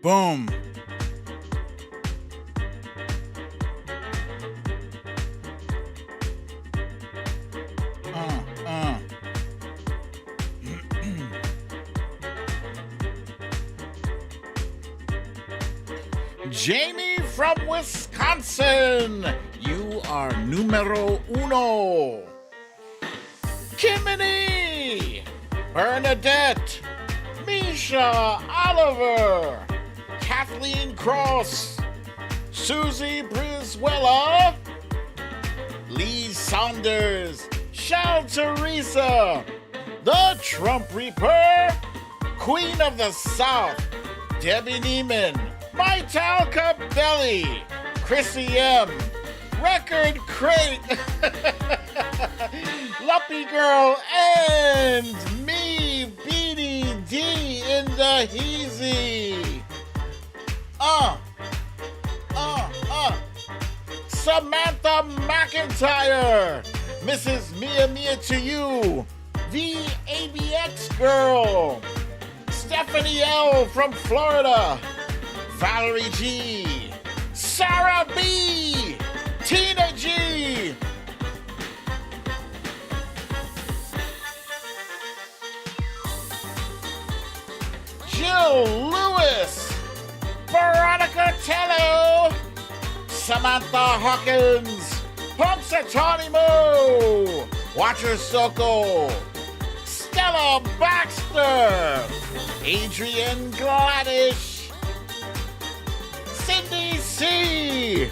Boom. Jamie from Wisconsin, you are numero uno. Kimini, Bernadette, Misha, Oliver, Kathleen Cross, Susie Brizuela, Lee Saunders, Shal Teresa, the Trump Reaper, Queen of the South, Debbie Neiman, Mytal Cabelli, Chrissy M, Record Crate, Luppy Girl, and me, BDD in the Heezy. Samantha McIntyre, Mrs. Mia Mia to you, the ABX Girl, Stephanie L from Florida, Valerie G, Sarah B, Tina G, Jill Lewis, Veronica Tello, Samantha Hawkins, Punxsutawney Watcher Soko, Stella Baxter, Adrian Gladish, Cindy C,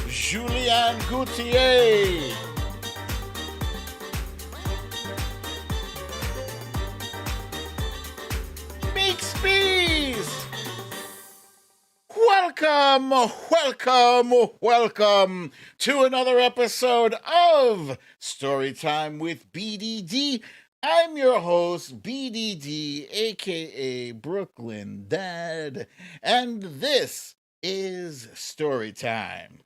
Julianne Gauthier, Meek Spees. Welcome to another episode of Storytime with BDD. I'm your host, BDD, aka BrooklynDad, and this is Storytime.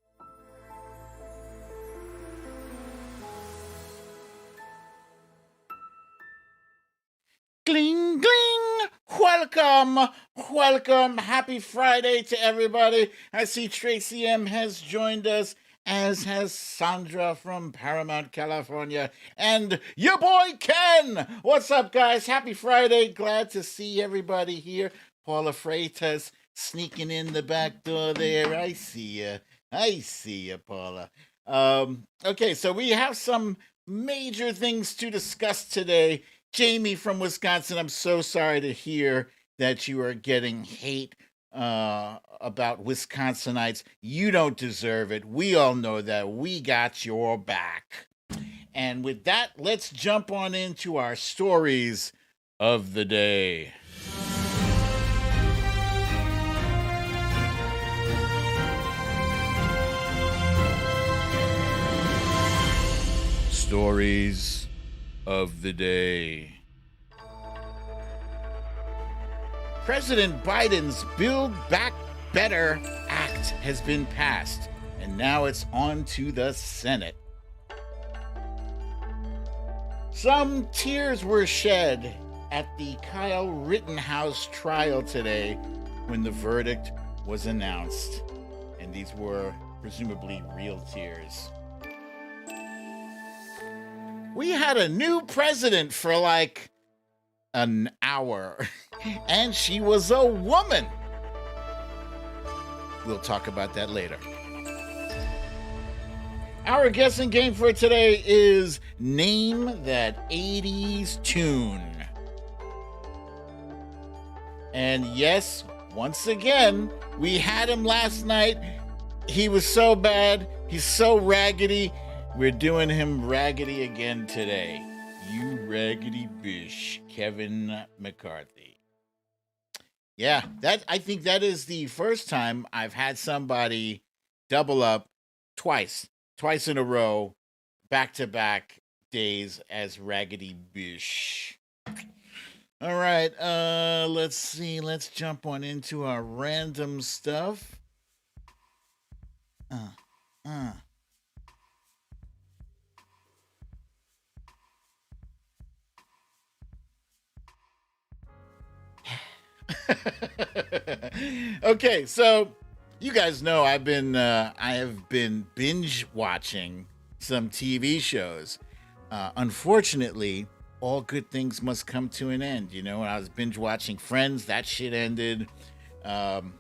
Gling, gling! Welcome! Happy Friday to everybody. I see Tracy M has joined us, as has Sandra from Paramount, California, and your boy Ken! What's up, guys? Happy Friday. Glad to see everybody here. Paula Freitas sneaking in the back door there. I see ya, Paula. Okay, so we have some major things to discuss today. Jamie from Wisconsin, I'm so sorry to hear that you are getting hate about Wisconsinites. You don't deserve it. We all know that. We got your back. And with that, let's jump on into our stories of the day. Stories of the day. President Biden's Build Back Better Act has been passed, and now it's on to the Senate. Some tears were shed at the Kyle Rittenhouse trial today when the verdict was announced, and these were presumably real tears. We had a new president for like an hour, and she was a woman. We'll talk about that later. Our guessing game for today is Name That 80s Tune. And yes, once again, we had him last night. He was so bad. He's so raggedy. We're doing him raggedy again today. You raggedy bish, Kevin McCarthy. Yeah, I think that is the first time I've had somebody double up twice in a row, back-to-back days as raggedy bish. All right, let's see. Let's jump on into our random stuff. Okay, so you guys know I have been binge watching some TV shows. Unfortunately, all good things must come to an end. You know, when I was binge watching Friends, that shit ended. Um,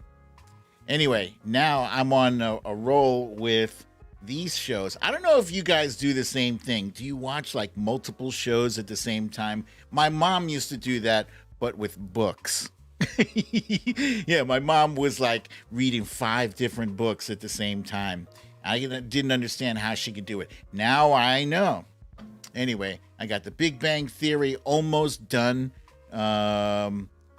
anyway, now I'm on a roll with these shows. I don't know if you guys do the same thing. Do you watch like multiple shows at the same time? My mom used to do that, but with books. Yeah, my mom was like reading 5 different books at the same time. I didn't understand how she could do it. Now I know. Anyway, I got The Big Bang Theory almost done.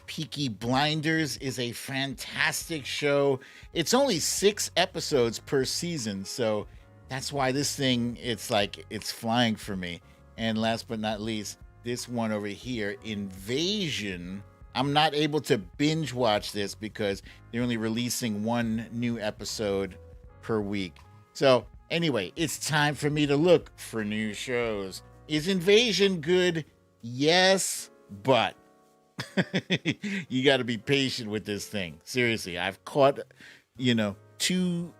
Peaky Blinders is a fantastic show. It's only 6 episodes per season, so that's why this thing, it's flying for me. And last but not least, this one over here, Invasion. I'm not able to binge watch this because they're only releasing 1 new episode per week. So anyway, it's time for me to look for new shows. Is Invasion good? Yes, but you got to be patient with this thing. Seriously, I've caught, 2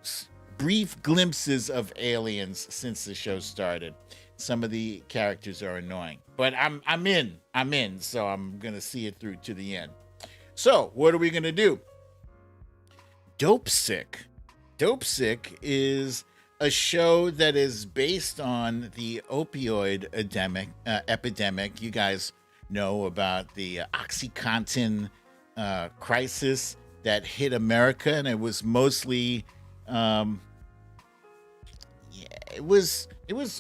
brief glimpses of aliens since the show started. Some of the characters are annoying, but I'm in, so I'm gonna see it through to the end. So what are we gonna do? Dope Sick. Dope Sick is a show that is based on the opioid epidemic. You guys know about the OxyContin crisis that hit America, and it was mostly, it was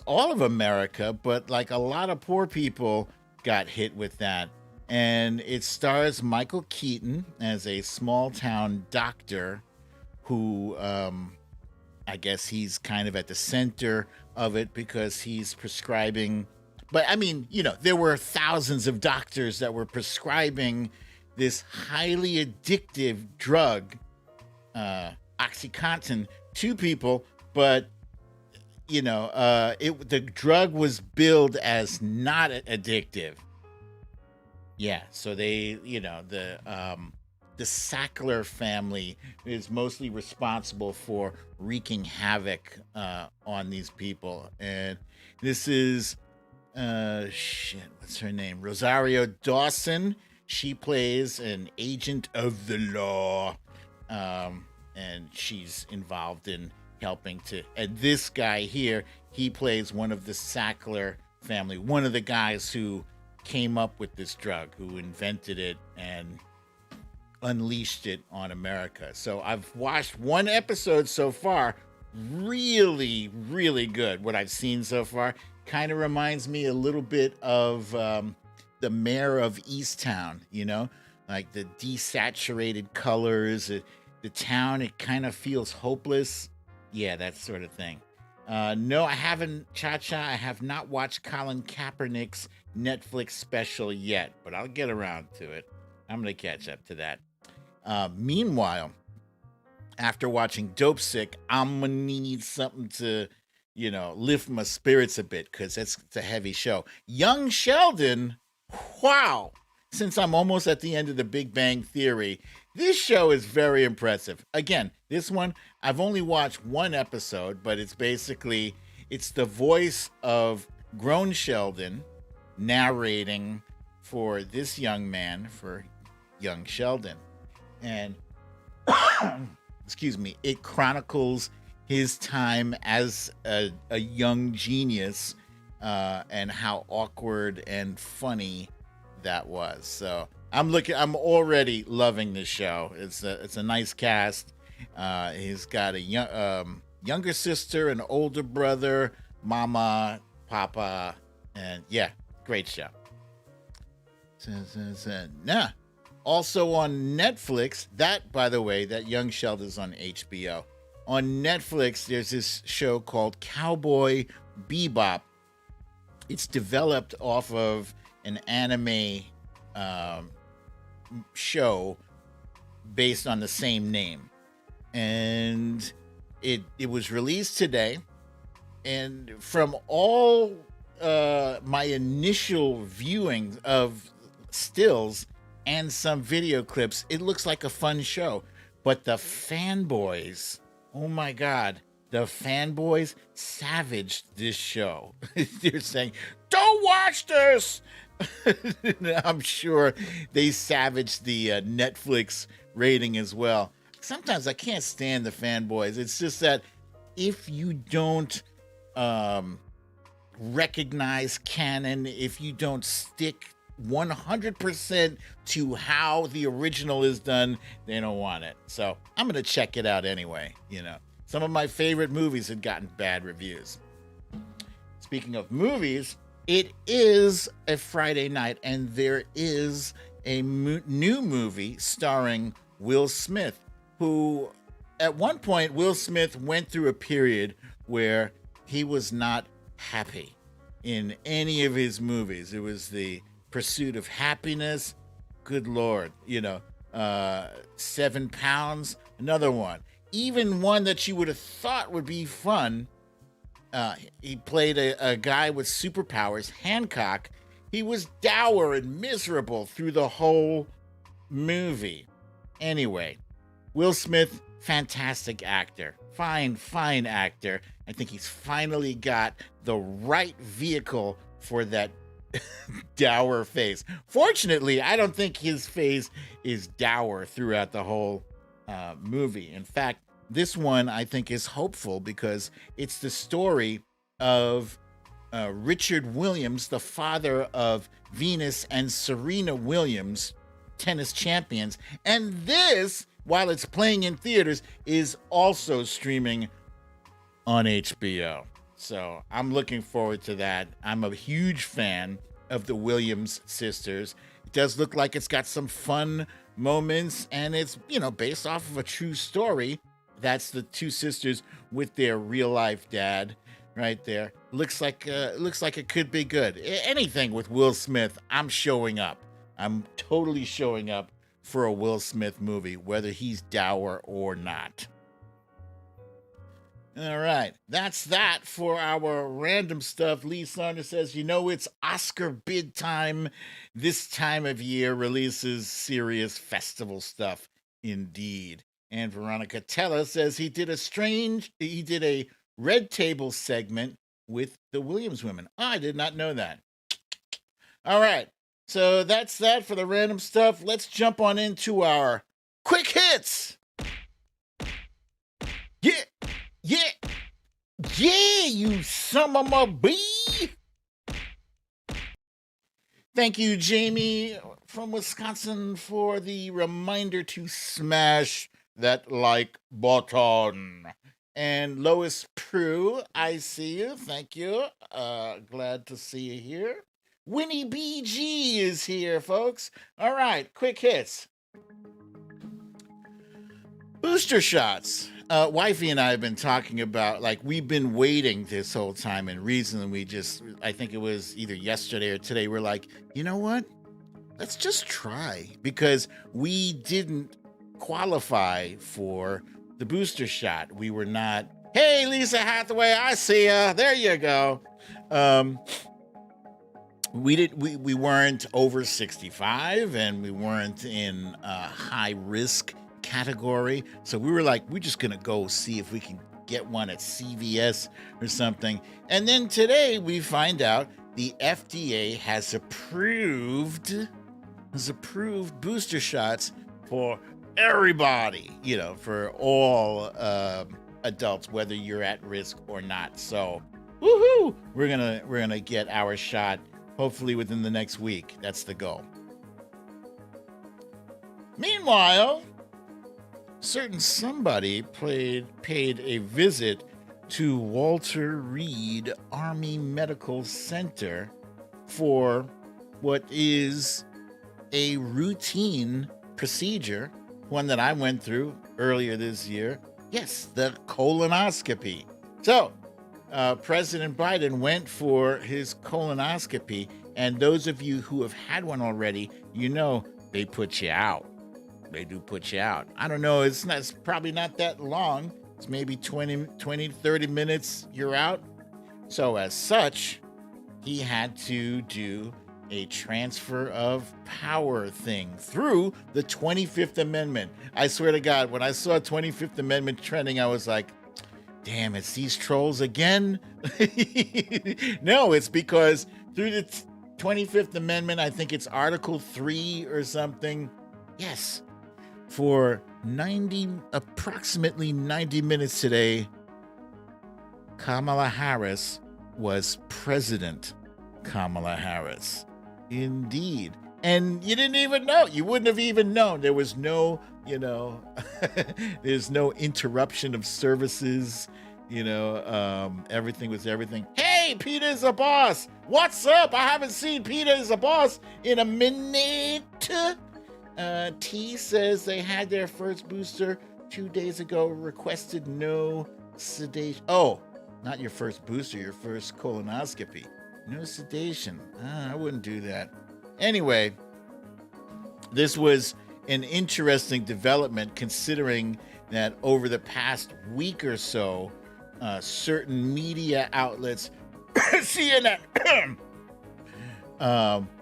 all of America, but like a lot of poor people got hit with that. And it stars Michael Keaton as a small town doctor who, I guess he's kind of at the center of it because he's prescribing. But I mean, there were thousands of doctors that were prescribing this highly addictive drug, OxyContin, to people, but the drug was billed as not addictive. Yeah, so they, the Sackler family is mostly responsible for wreaking havoc on these people, and this is what's her name? Rosario Dawson. She plays an agent of the law, and she's involved in helping to. And this guy here, he plays one of the Sackler family, one of the guys who came up with this drug, who invented it and unleashed it on America. So I've watched 1 episode so far. Really, really good. What I've seen so far kind of reminds me a little bit of the Mayor of Easttown, like the desaturated colors, the town, it kind of feels hopeless. Yeah, that sort of thing. No, I haven't, Cha-Cha. I have not watched Colin Kaepernick's Netflix special yet, but I'll get around to it. I'm going to catch up to that. Meanwhile, after watching Dope Sick, I'm going to need something to, lift my spirits a bit because it's a heavy show. Young Sheldon, wow. Since I'm almost at the end of the Big Bang Theory, this show is very impressive. Again, this one, I've only watched 1 episode, but it's the voice of grown Sheldon narrating for this young man, for young Sheldon. And, excuse me, it chronicles his time as a young genius and how awkward and funny that was. So I'm already loving this show. It's a nice cast. He's got a younger sister, an older brother, mama, papa, and yeah, great show. Nah. Also on Netflix, that, by the way, that Young Sheldon's on HBO. On Netflix, there's this show called Cowboy Bebop. It's developed off of an anime show based on the same name. And it was released today. And from all my initial viewings of stills and some video clips, it looks like a fun show. But the fanboys, oh my God, the fanboys savaged this show. They're saying, don't watch this! I'm sure they savaged the Netflix rating as well. Sometimes I can't stand the fanboys. It's just that if you don't recognize canon, if you don't stick 100% to how the original is done, they don't want it. So I'm going to check it out anyway. You know, some of my favorite movies had gotten bad reviews. Speaking of movies, it is a Friday night and there is a new movie starring Will Smith, who at one point, Will Smith went through a period where he was not happy in any of his movies. It was the Pursuit of Happiness. Good Lord, 7 Pounds, another one. Even one that you would have thought would be fun. He played a guy with superpowers, Hancock. He was dour and miserable through the whole movie. Anyway, Will Smith, fantastic actor. Fine actor. I think he's finally got the right vehicle for that dour face. Fortunately, I don't think his face is dour throughout the whole movie. In fact, this one I think is hopeful because it's the story of Richard Williams, the father of Venus and Serena Williams, tennis champions. And this, while it's playing in theaters, is also streaming on HBO. So I'm looking forward to that. I'm a huge fan of the Williams sisters. It does look like it's got some fun moments, and it's, based off of a true story. That's the two sisters with their real life dad right there. Looks like it could be good. Anything with Will Smith, I'm showing up. I'm totally showing up for a Will Smith movie, whether he's dour or not. All right, that's that for our random stuff. Lee Saunders says, it's Oscar bid time. This time of year releases serious festival stuff indeed. And Veronica Tella says he did a Red Table segment with the Williams women. I did not know that. All right, so that's that for the random stuff. Let's jump on into our quick hits. Yeah, you son of a bee. Thank you, Jamie from Wisconsin, for the reminder to smash that like button. And Lois Prue, I see you. Thank you. Glad to see you here. Winnie BG is here, folks. All right, quick hits. Booster shots. Wifey and I have been talking about, we've been waiting this whole time, and recently I think it was either yesterday or today, we're like, you know what? Let's just try, because we didn't qualify for the booster shot. We were not, hey, Lisa Hathaway, I see ya. There you go. We weren't over 65, and we weren't in high risk category. So we were like, we're just going to go see if we can get one at CVS or something. And then today we find out the FDA has approved booster shots for everybody, for all adults, whether you're at risk or not. So woohoo, we're going to get our shot hopefully within the next week. That's the goal. Meanwhile, certain somebody paid a visit to Walter Reed Army Medical Center for what is a routine procedure, one that I went through earlier this year. Yes, the colonoscopy. So, President Biden went for his colonoscopy, and those of you who have had one already, they put you out. They do put you out. I don't know. It's probably not that long. It's maybe 20, 30 minutes. You're out. So as such, he had to do a transfer of power thing through the 25th Amendment. I swear to God, when I saw 25th Amendment trending, I was like, damn, it's these trolls again? No, it's because through the 25th Amendment, I think it's Article 3 or something. Yes, for approximately 90 minutes today, Kamala Harris was President Kamala Harris. Indeed. And you didn't even know. You wouldn't have even known. There was no, there's no interruption of services. Everything was everything. Hey, Peter's a boss. What's up? I haven't seen Peter as a boss in a minute. T says they had their first booster 2 days ago, requested no sedation. Oh, not your first booster, your first colonoscopy. No sedation. I wouldn't do that. Anyway, this was an interesting development considering that over the past week or so, certain media outlets, CNN,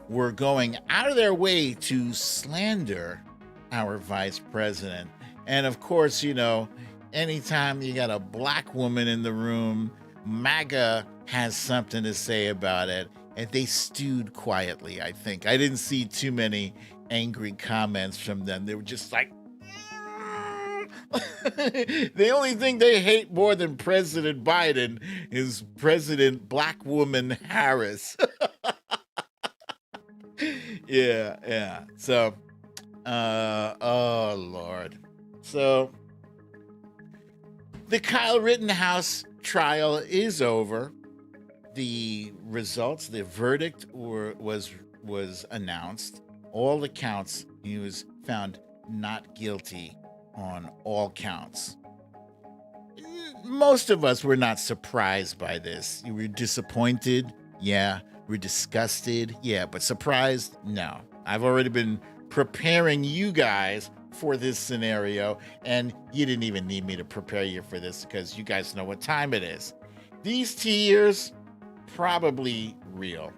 were going out of their way to slander our vice president. And of course, anytime you got a black woman in the room, MAGA has something to say about it. And they stewed quietly, I think. I didn't see too many angry comments from them. They were just like, the only thing they hate more than President Biden is President Black Woman Harris. Yeah. So, oh, Lord. So, the Kyle Rittenhouse trial is over. The results, the verdict was announced. All the counts, he was found not guilty on all counts. Most of us were not surprised by this. We were disappointed, yeah. We're disgusted, yeah. But surprised, no. I've already been preparing you guys for this scenario, and you didn't even need me to prepare you for this because you guys know what time it is. These tears, probably real.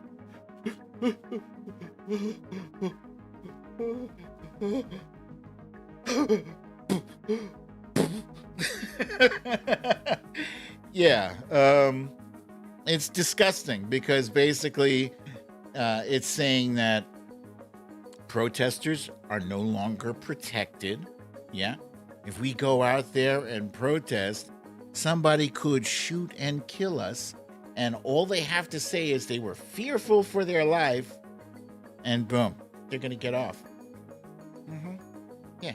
Yeah, it's disgusting because basically it's saying that protesters are no longer protected. Yeah, if we go out there and protest, somebody could shoot and kill us, and all they have to say is they were fearful for their life, and boom, they're gonna get off. Yeah,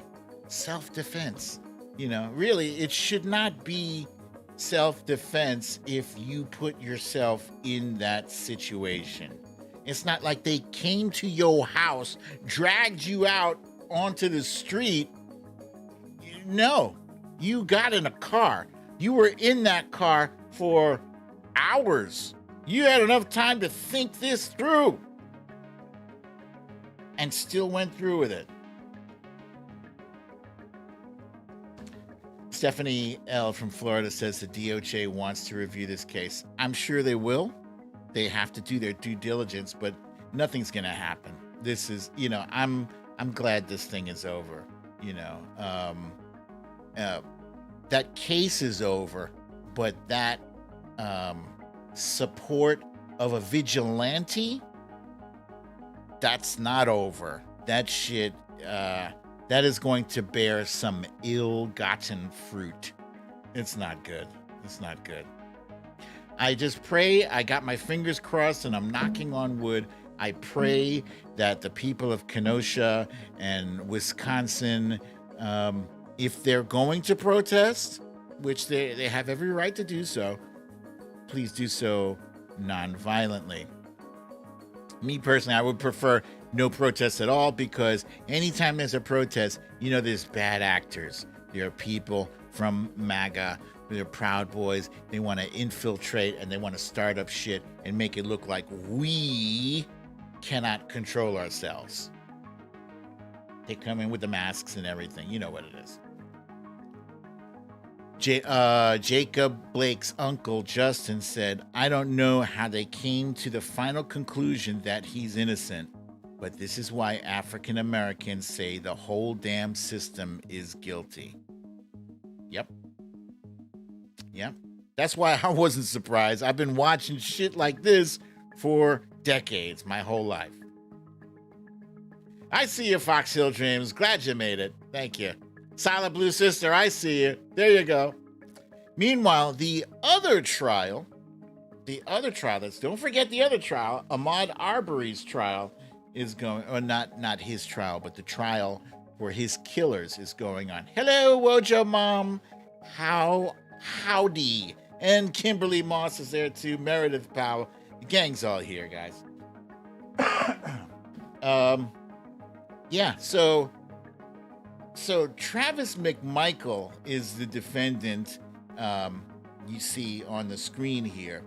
self-defense. Really, it should not be self-defense if you put yourself in that situation. It's not like they came to your house, dragged you out onto the street. No, you got in a car. You were in that car for hours. You had enough time to think this through and still went through with it. Stephanie L. from Florida says the DOJ wants to review this case. I'm sure they will. They have to do their due diligence, but nothing's going to happen. This is, I'm glad this thing is over. That case is over, but that support of a vigilante, that's not over. That shit, that is going to bear some ill-gotten fruit. It's not good. It's not good. I just pray, I got my fingers crossed and I'm knocking on wood. I pray that the people of Kenosha and Wisconsin, if they're going to protest, which they have every right to do so, please do so non-violently. Me personally, I would prefer no protest at all, because anytime there's a protest, there's bad actors. There are people from MAGA, they're Proud Boys. They want to infiltrate and they want to start up shit and make it look like we cannot control ourselves. They come in with the masks and everything. You know what it is. Jacob Blake's uncle, Justin, said, I don't know how they came to the final conclusion that he's innocent, but this is why African Americans say the whole damn system is guilty. Yep. That's why I wasn't surprised. I've been watching shit like this for decades, my whole life. I see you, Fox Hill Dreams. Glad you made it. Thank you. Silent Blue Sister, I see you. There you go. Meanwhile, the other trial, don't forget the other trial, Ahmaud Arbery's trial is going, or not his trial, but the trial for his killers is going on. Hello, Wojo Mom. Howdy. And Kimberly Moss is there too. Meredith Powell. The gang's all here, guys. Yeah, so Travis McMichael is the defendant you see on the screen here.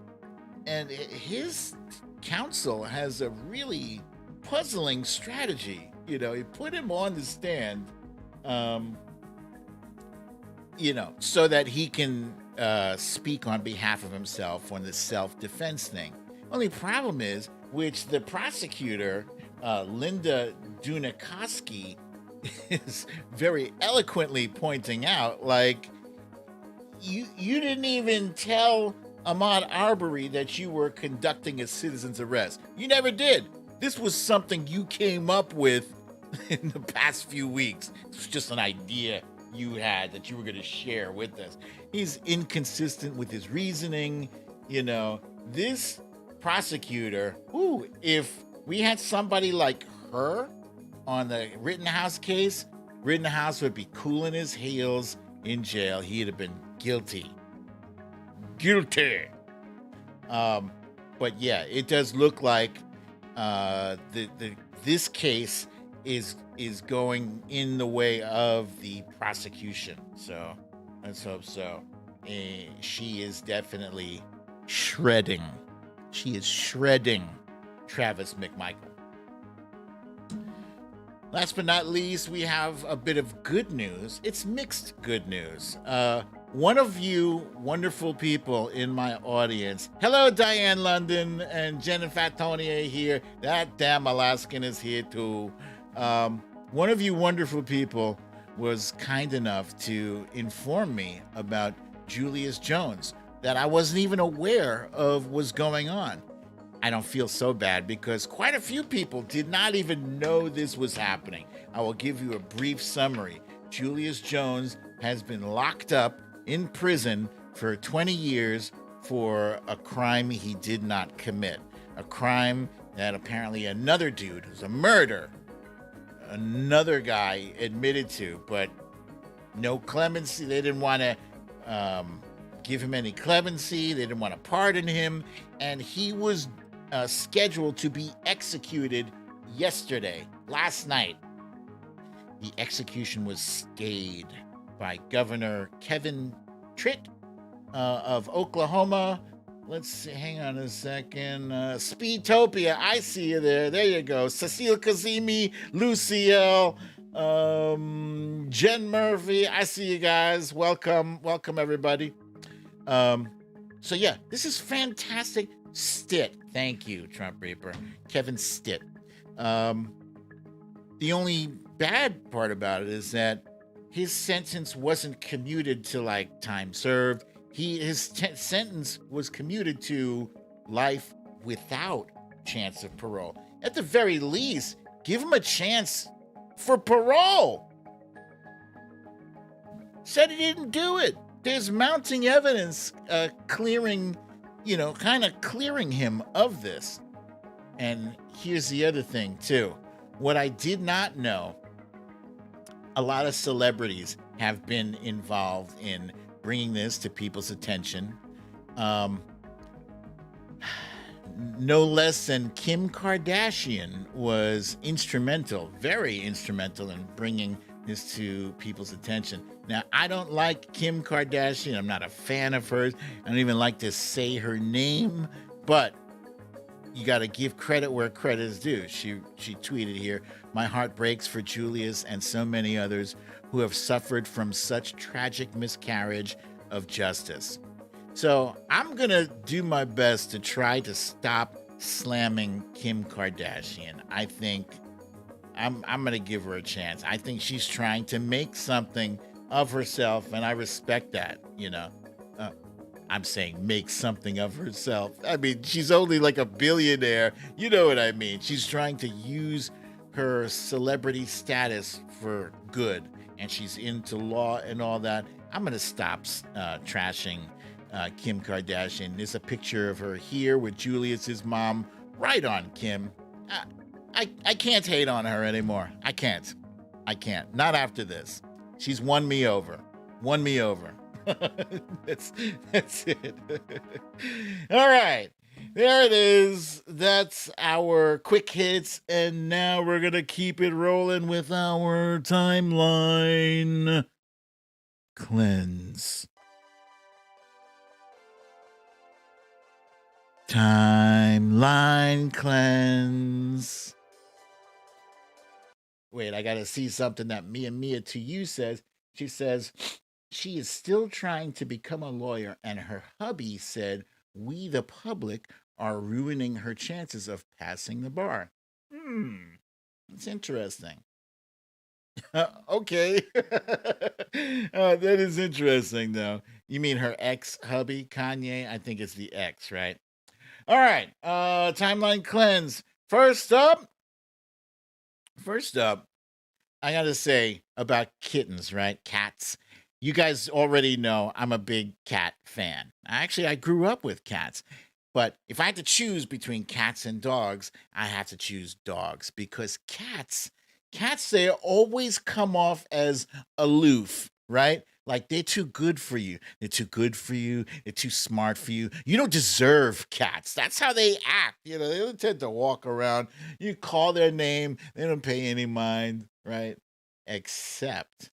And his counsel has a really puzzling strategy. You know, he put him on the stand, so that he can speak on behalf of himself on the self-defense thing. Only problem is, which the prosecutor, Linda Dunikoski, is very eloquently pointing out, like, you didn't even tell Ahmaud Arbery that you were conducting a citizen's arrest. You never did. This was something you came up with in the past few weeks. It was just an idea you had that you were going to share with us. He's inconsistent with his reasoning. You know, this prosecutor, if we had somebody like her on the Rittenhouse case, Rittenhouse would be cooling his heels in jail. He'd have been guilty. But yeah, it does look like this case is going in the way of the prosecution. So let's hope so. She is definitely shredding. She is shredding Travis McMichael. Last but not least, we have a bit of good news. It's mixed good news. One of you wonderful people in my audience, hello, Diane London and Jen Fatonia here. That damn Alaskan is here too. One of you wonderful people was kind enough to inform me about Julius Jones that I wasn't even aware of was going on. I don't feel so bad because quite a few people did not even know this was happening. I will give you a brief summary. Julius Jones has been locked up in prison for 20 years for a crime he did not commit. A crime that apparently another dude, who's a murder, another guy admitted to, but no clemency. They didn't want to give him any clemency. They didn't want to pardon him. And he was scheduled to be executed last night. The execution was stayed by Governor Kevin Tritt of Oklahoma. Let's see, hang on a second. Speedtopia, I see you there. There you go. Cecile Kazemi, Lucille, Jen Murphy, I see you guys. Welcome everybody. So yeah, this is fantastic. Stitt, thank you, Trump Reaper. Kevin Stitt. The only bad part about it is that his sentence wasn't commuted to like time served. His sentence was commuted to life without chance of parole. At the very least, give him a chance for parole. Said he didn't do it. There's mounting evidence clearing him of this. And here's the other thing, too. What I did not know, a lot of celebrities have been involved in bringing this to people's attention. No less than Kim Kardashian was very instrumental in bringing this to people's attention. Now, I don't like Kim Kardashian. I'm not a fan of hers. I don't even like to say her name, but you got to give credit where credit is due. She tweeted here, "My heart breaks for Julius and so many others who have suffered from such tragic miscarriage of justice. So I'm going to do my best to try to stop slamming Kim Kardashian. I think I'm going to give her a chance. I think she's trying to make something of herself, and I respect that, you know. Uh, I'm saying make something of herself. I mean, she's only like a billionaire. You know what I mean? She's trying to use her celebrity status for good, and she's into law and all that. I'm going to stop trashing Kim Kardashian. There's a picture of her here with Julius's mom. Right on, Kim. I can't hate on her anymore. I can't. Not after this. She's won me over. that's it. All right. There it is. That's our quick hits. And now we're going to keep it rolling with our timeline cleanse. Timeline cleanse. Wait, I got to see something that Mia to you says. She says she is still trying to become a lawyer, and her hubby said we, the public, are ruining her chances of passing the bar. That's interesting. Okay. That is interesting, though. You mean her ex-hubby, Kanye? I think it's the ex, right? All right. Timeline cleanse. First up, I got to say about kittens, right? Cats. You guys already know I'm a big cat fan. Actually, I grew up with cats. But if I had to choose between cats and dogs, I have to choose dogs because cats, they always come off as aloof, right? Like they're too good for you. They're too smart for you. You don't deserve cats. That's how they act. You know, they don't tend to walk around. You call their name, they don't pay any mind, right? Except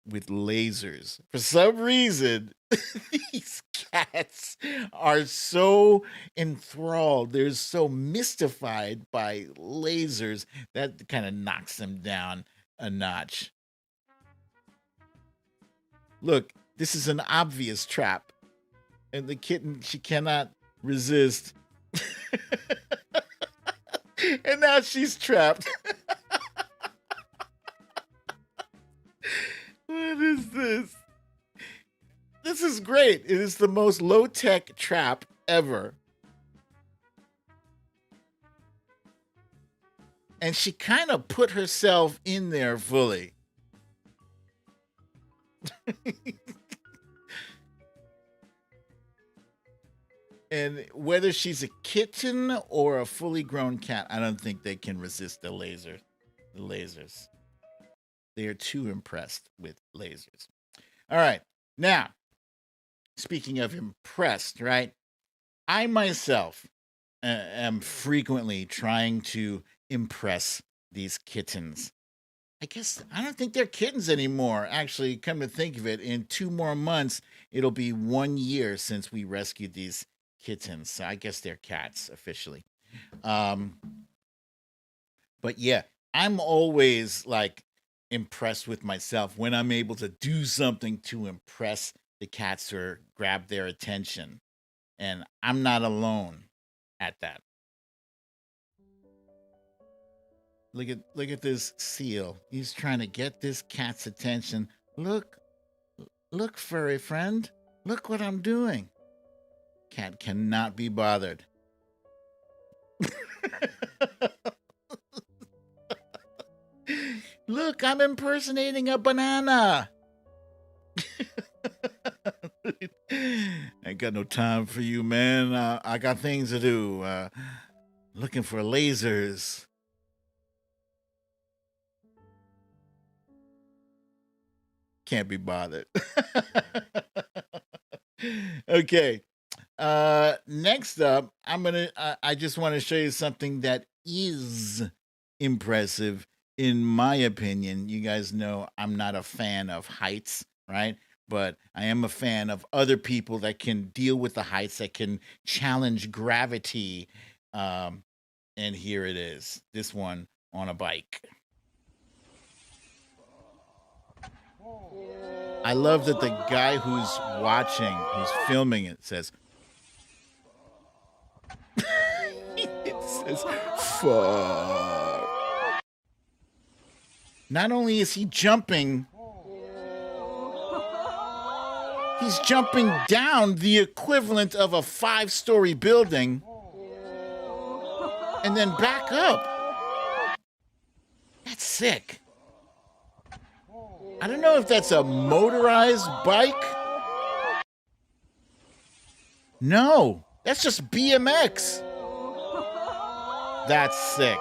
with lasers. For some reason, these cats are so enthralled. They're so mystified by lasers that kind of knocks them down a notch. Look, this is an obvious trap. And the kitten, she cannot resist. And now she's trapped. What is this? This is great. It is the most low-tech trap ever. And she kind of put herself in there fully. And whether she's a kitten or a fully grown cat, I don't think they can resist the lasers. They are too impressed with lasers. All right. Now, speaking of impressed, right? I myself am frequently trying to impress these kittens. I guess I don't think they're kittens anymore. Actually, come to think of it, in 2 more months, it'll be 1 year since we rescued these kittens. So I guess they're cats officially. But yeah, I'm always like impressed with myself when I'm able to do something to impress the cats or grab their attention. And I'm not alone at that. Look at this seal. He's trying to get this cat's attention. Look, furry friend. Look what I'm doing. Cat cannot be bothered. Look, I'm impersonating a banana. Ain't got no time for you, man. I got things to do. Looking for lasers. Can't be bothered. Okay. Next up, I just want to show you something that is impressive in my opinion. You guys know I'm not a fan of heights, right? But I am a fan of other people that can deal with the heights, that can challenge gravity. Um, and here it is. This one on a bike. I love that the guy who's watching, who's filming it, says, it says, fuck. Not only is he jumping, he's jumping down the equivalent of a 5-story building and then back up. That's sick. I don't know if that's a motorized bike. No, that's just BMX. That's sick.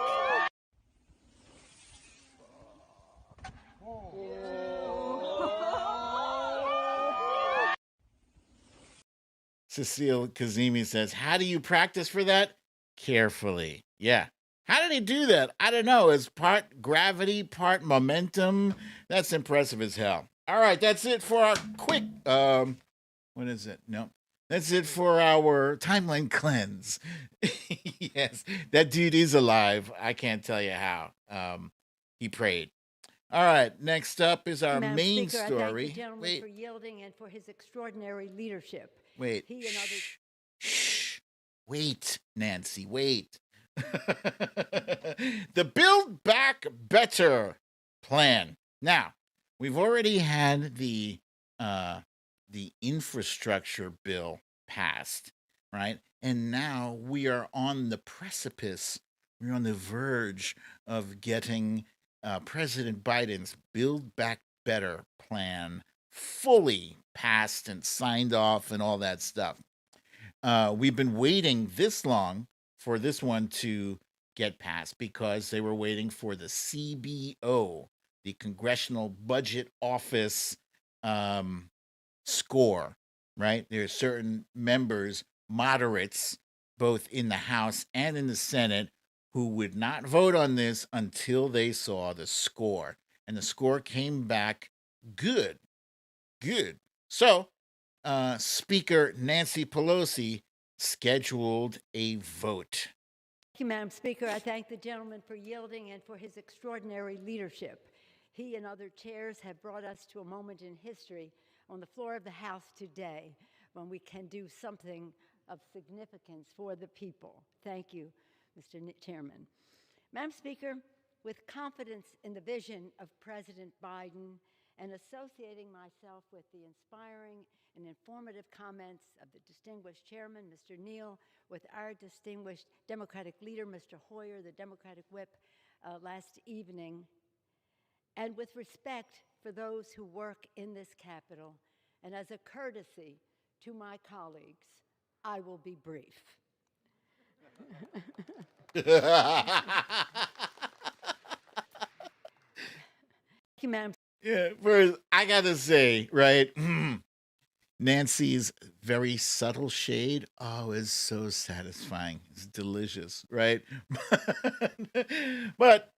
Cecile Kazemi says, how do you practice for that? Carefully. Yeah. How did he do that? I don't know. It's part gravity, part momentum. That's impressive as hell. All right, that's it for our quick what is it? No. That's it for our timeline cleanse. Yes, that dude is alive. I can't tell you how. He prayed. All right, next up is our Madam main Speaker, story. I thank the gentleman for yielding and for his extraordinary leadership. Wait. He and others. Shh. Wait, Nancy, wait. The Build Back Better plan. Now, we've already had the infrastructure bill passed, right? And now we are on the precipice, we're on the verge of getting President Biden's Build Back Better plan fully passed and signed off and all that stuff. We've been waiting this long for this one to get passed because they were waiting for the CBO, the Congressional Budget Office score, right? There are certain members, moderates, both in the House and in the Senate, who would not vote on this until they saw the score. And the score came back good. Good. So, Speaker Nancy Pelosi scheduled a vote. Thank you, Madam Speaker. I thank the gentleman for yielding and for his extraordinary leadership. He and other chairs have brought us to a moment in history on the floor of the House today when we can do something of significance for the people. Thank you, Mr. Chairman. Madam Speaker, with confidence in the vision of President Biden and associating myself with the inspiring and informative comments of the distinguished chairman, Mr. Neal, with our distinguished Democratic leader, Mr. Hoyer, the Democratic whip, last evening, and with respect for those who work in this Capitol, and as a courtesy to my colleagues, I will be brief. Thank you, Madam. Yeah, first, I gotta say, right? Nancy's very subtle shade, oh, is so satisfying. It's delicious, right? But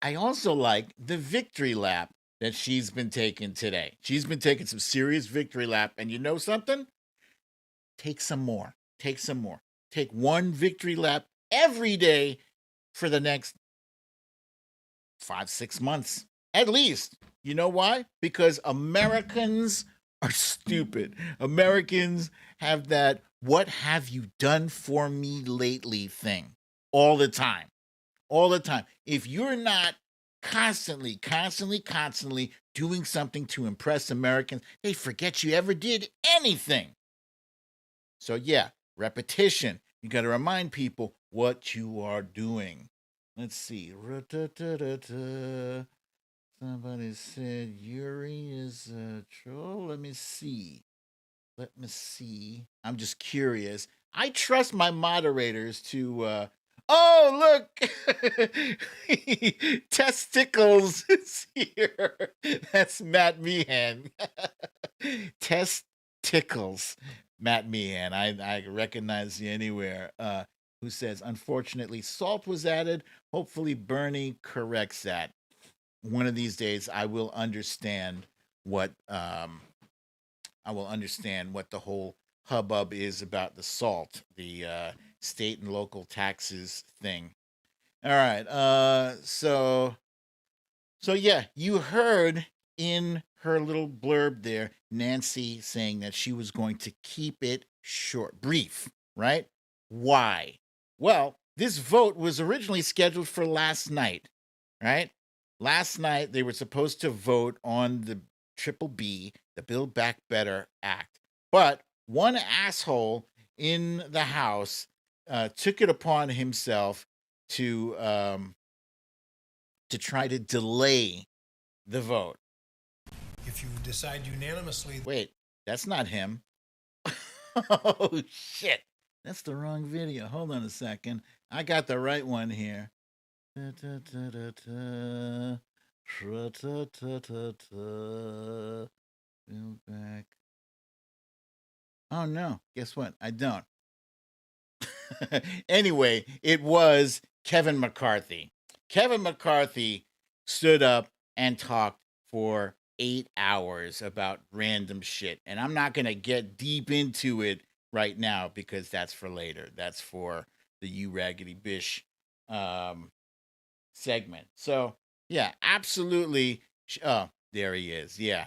I also like the victory lap that she's been taking today. She's been taking some serious victory lap, and you know something? Take some more. Take some more. Take one victory lap every day for the next 5-6 months, at least. You know why? Because Americans are stupid. Americans have that "what have you done for me lately" thing all the time. All the time. If you're not constantly doing something to impress Americans, they forget you ever did anything. So yeah, repetition. You got to remind people what you are doing. Let's see. Somebody said Yuri is a troll. Let me see. I'm just curious. I trust my moderators to. Oh, look! Testicles is here. That's Matt Meehan. Testicles. Matt Meehan. I recognize you anywhere. Who says, unfortunately, salt was added. Hopefully, Bernie corrects that. One of these days, I will understand what the whole hubbub is about the salt, the state and local taxes thing. All right. So yeah, you heard in her little blurb there, Nancy saying that she was going to keep it short, brief, right? Why? Well, this vote was originally scheduled for last night, right? Last night they were supposed to vote on the Triple B, the Build Back Better Act. But one asshole in the House took it upon himself to try to delay the vote. If you decide unanimously. Wait, that's not him. Oh, shit. That's the wrong video. Hold on a second. I got the right one here. Build back. Oh, no. Guess what? I don't. Anyway, it was Kevin McCarthy. Kevin McCarthy stood up and talked for 8 hours about random shit. And I'm not going to get deep into it right now because that's for later. That's for the You Raggedy Bish segment. So, yeah, absolutely. Oh, there he is. Yeah.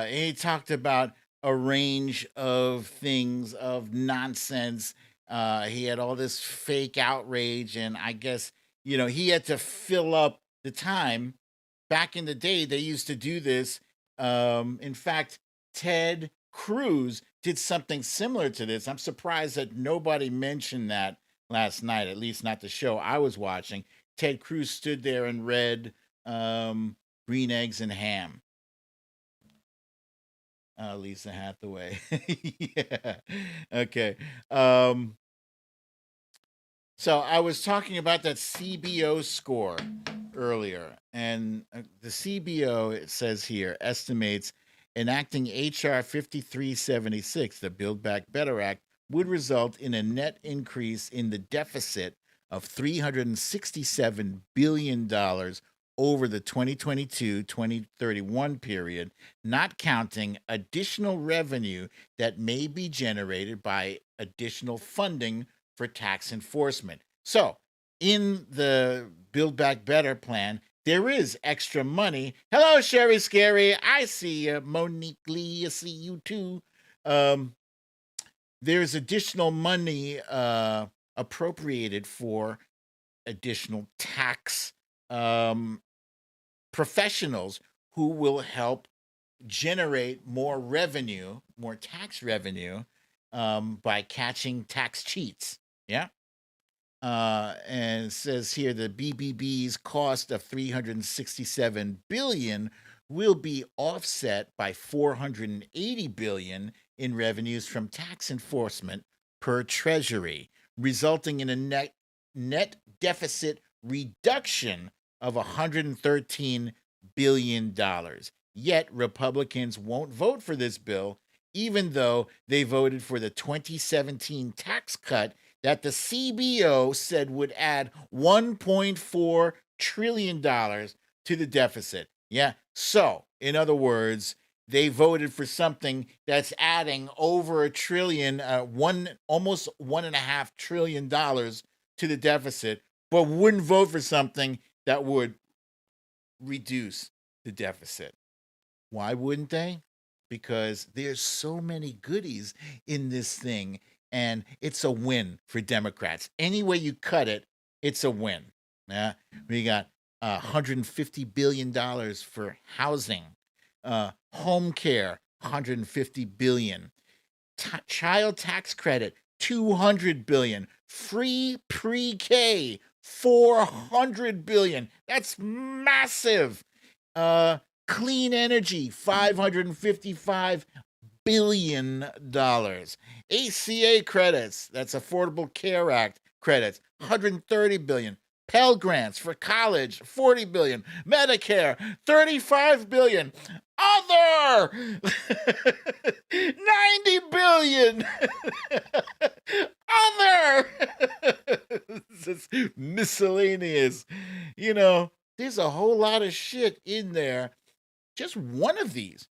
He talked about a range of things, of nonsense. He had all this fake outrage, and I guess, he had to fill up the time. Back in the day, they used to do this. In fact, Ted Cruz did something similar to this. I'm surprised that nobody mentioned that last night, at least not the show I was watching. Ted Cruz stood there and read Green Eggs and Ham. Lisa Hathaway. Yeah. Okay. So I was talking about that CBO score earlier, and the CBO, it says here, estimates enacting H.R. 5376, the Build Back Better Act, would result in a net increase in the deficit of $367 billion over the 2022-2031 period, not counting additional revenue that may be generated by additional funding for tax enforcement. So, in the Build Back Better plan, there is extra money. Hello, Sherry Scary. I see you. Monique Lee, I see you too. There's additional money appropriated for additional tax professionals who will help generate more revenue, more tax revenue, by catching tax cheats. Yeah. And it says here the BBB's cost of $367 billion will be offset by $480 billion in revenues from tax enforcement per Treasury, resulting in a net deficit reduction of $113 billion. Yet Republicans won't vote for this bill, even though they voted for the 2017 tax cut that the CBO said would add $1.4 trillion to the deficit. Yeah. So, in other words, they voted for something that's adding over a trillion, almost $1.5 trillion to the deficit, but wouldn't vote for something that would reduce the deficit. Why wouldn't they? Because there's so many goodies in this thing, and it's a win for Democrats. Any way you cut it, it's a win. Yeah, we got $150 billion for housing, home care, $150 billion, child tax credit, $200 billion, free pre-K, $400 billion. That's massive. Clean energy, $555 billion. ACA credits, that's Affordable Care Act credits, $130 billion. Pell Grants for college, $40 billion. Medicare, $35 billion. Other, $90 billion. Other, this is miscellaneous. There's a whole lot of shit in there. Just one of these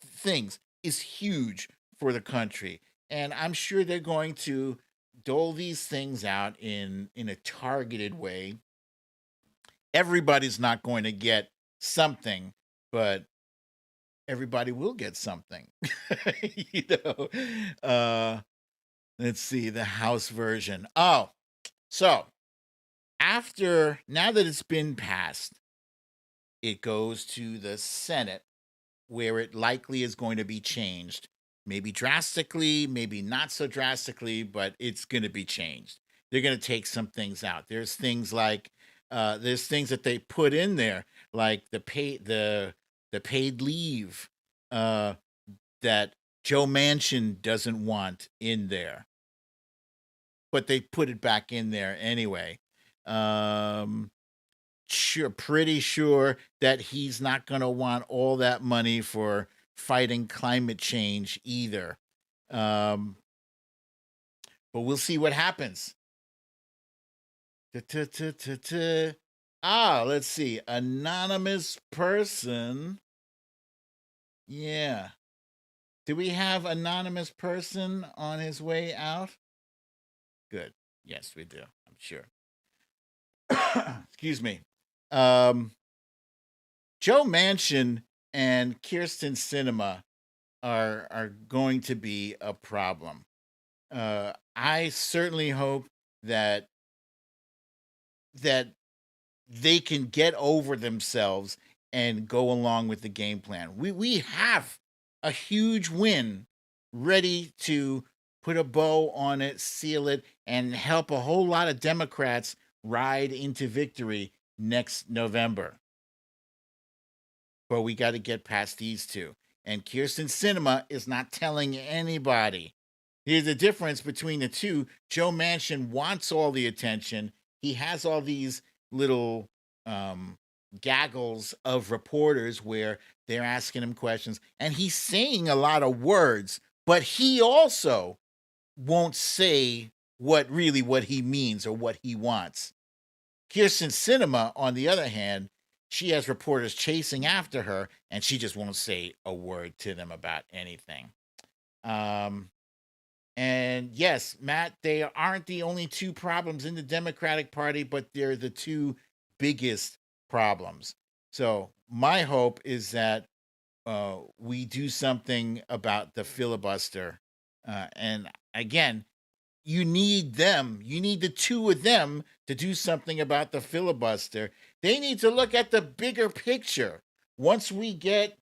things is huge for the country. And I'm sure they're going to dole these things out in a targeted way. Everybody's not going to get something, but everybody will get something. you know. Let's see the House version. Oh, so now that it's been passed, it goes to the Senate, where it likely is going to be changed. Maybe drastically, maybe not so drastically, but it's going to be changed. They're going to take some things out. There's things that they put in there, like the paid leave that Joe Manchin doesn't want in there, but they put it back in there anyway. Pretty sure that he's not going to want all that money for fighting climate change either. But we'll see what happens. Let's see. Anonymous person. Yeah. Do we have anonymous person on his way out? Good. Yes, we do. I'm sure. Excuse me. Joe Manchin and Kyrsten Sinema are going to be a problem. I certainly hope that they can get over themselves and go along with the game plan. We have a huge win ready to put a bow on it, seal it, and help a whole lot of Democrats ride into victory next November. But we got to get past these two. And Kyrsten Sinema is not telling anybody. Here's the difference between the two. Joe Manchin wants all the attention. He has all these little gaggles of reporters where they're asking him questions. And he's saying a lot of words, but he also won't say what he means or what he wants. Kyrsten Sinema, on the other hand, she has reporters chasing after her, and she just won't say a word to them about anything. And yes, Matt, they aren't the only two problems in the Democratic Party, but they're the two biggest problems. So my hope is that we do something about the filibuster. And again, you need them. You need the two of them to do something about the filibuster. They need to look at the bigger picture. Once we get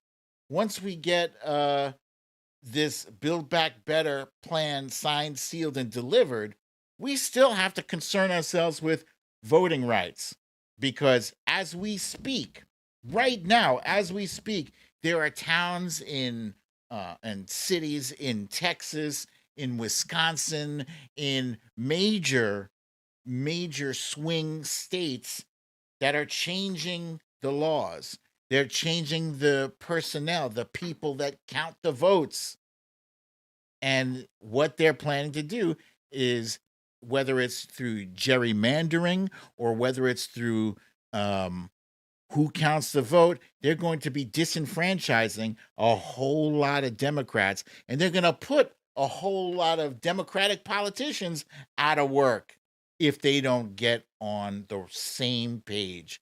this Build Back Better plan signed, sealed, and delivered, we still have to concern ourselves with voting rights. Because as we speak, right now, as we speak, there are towns and cities in Texas, in Wisconsin, in major swing states that are changing the laws. They're changing the personnel, the people that count the votes. And what they're planning to do is, whether it's through gerrymandering or whether it's through who counts the vote, they're going to be disenfranchising a whole lot of Democrats, and they're going to put a whole lot of Democratic politicians out of work if they don't get on the same page.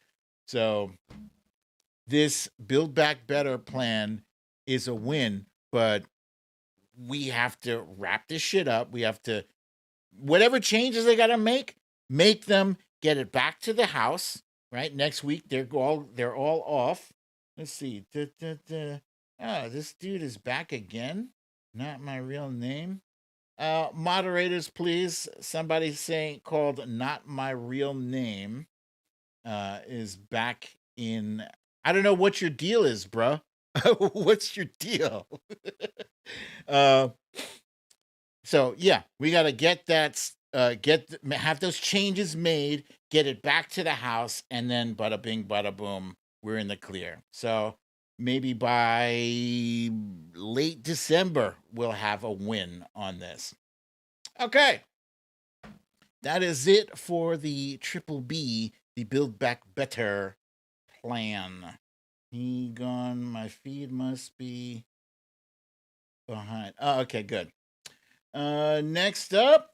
So this Build Back Better plan is a win, but we have to wrap this shit up. We have to, whatever changes they got to make them, get it back to the House, right? Next week, they're all off. Let's see. This dude is back again. Not my real name. Moderators, please. Somebody called Not My Real Name is back in. I don't know what your deal is, bro. What's your deal? So yeah, we got to get that, have those changes made, get it back to the House, and then bada bing, bada boom, we're in the clear. So maybe by late December, we'll have a win on this. Okay. That is it for the Triple B, the Build Back Better plan. He gone. My feed must be behind. Oh, okay, good. Next up,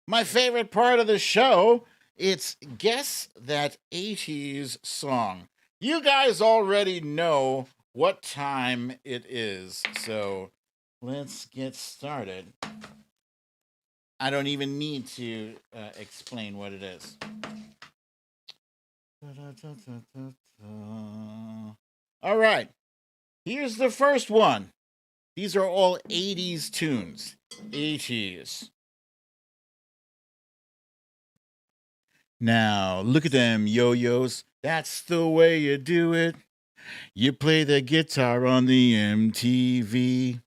my favorite part of the show. It's Guess That 80s Song. You guys already know what time it is, so let's get started. I don't even need to explain what it is. All right, here's the first one. These are all 80s tunes. 80s. Now, look at them yo-yos. That's the way you do it. You play the guitar on the MTV.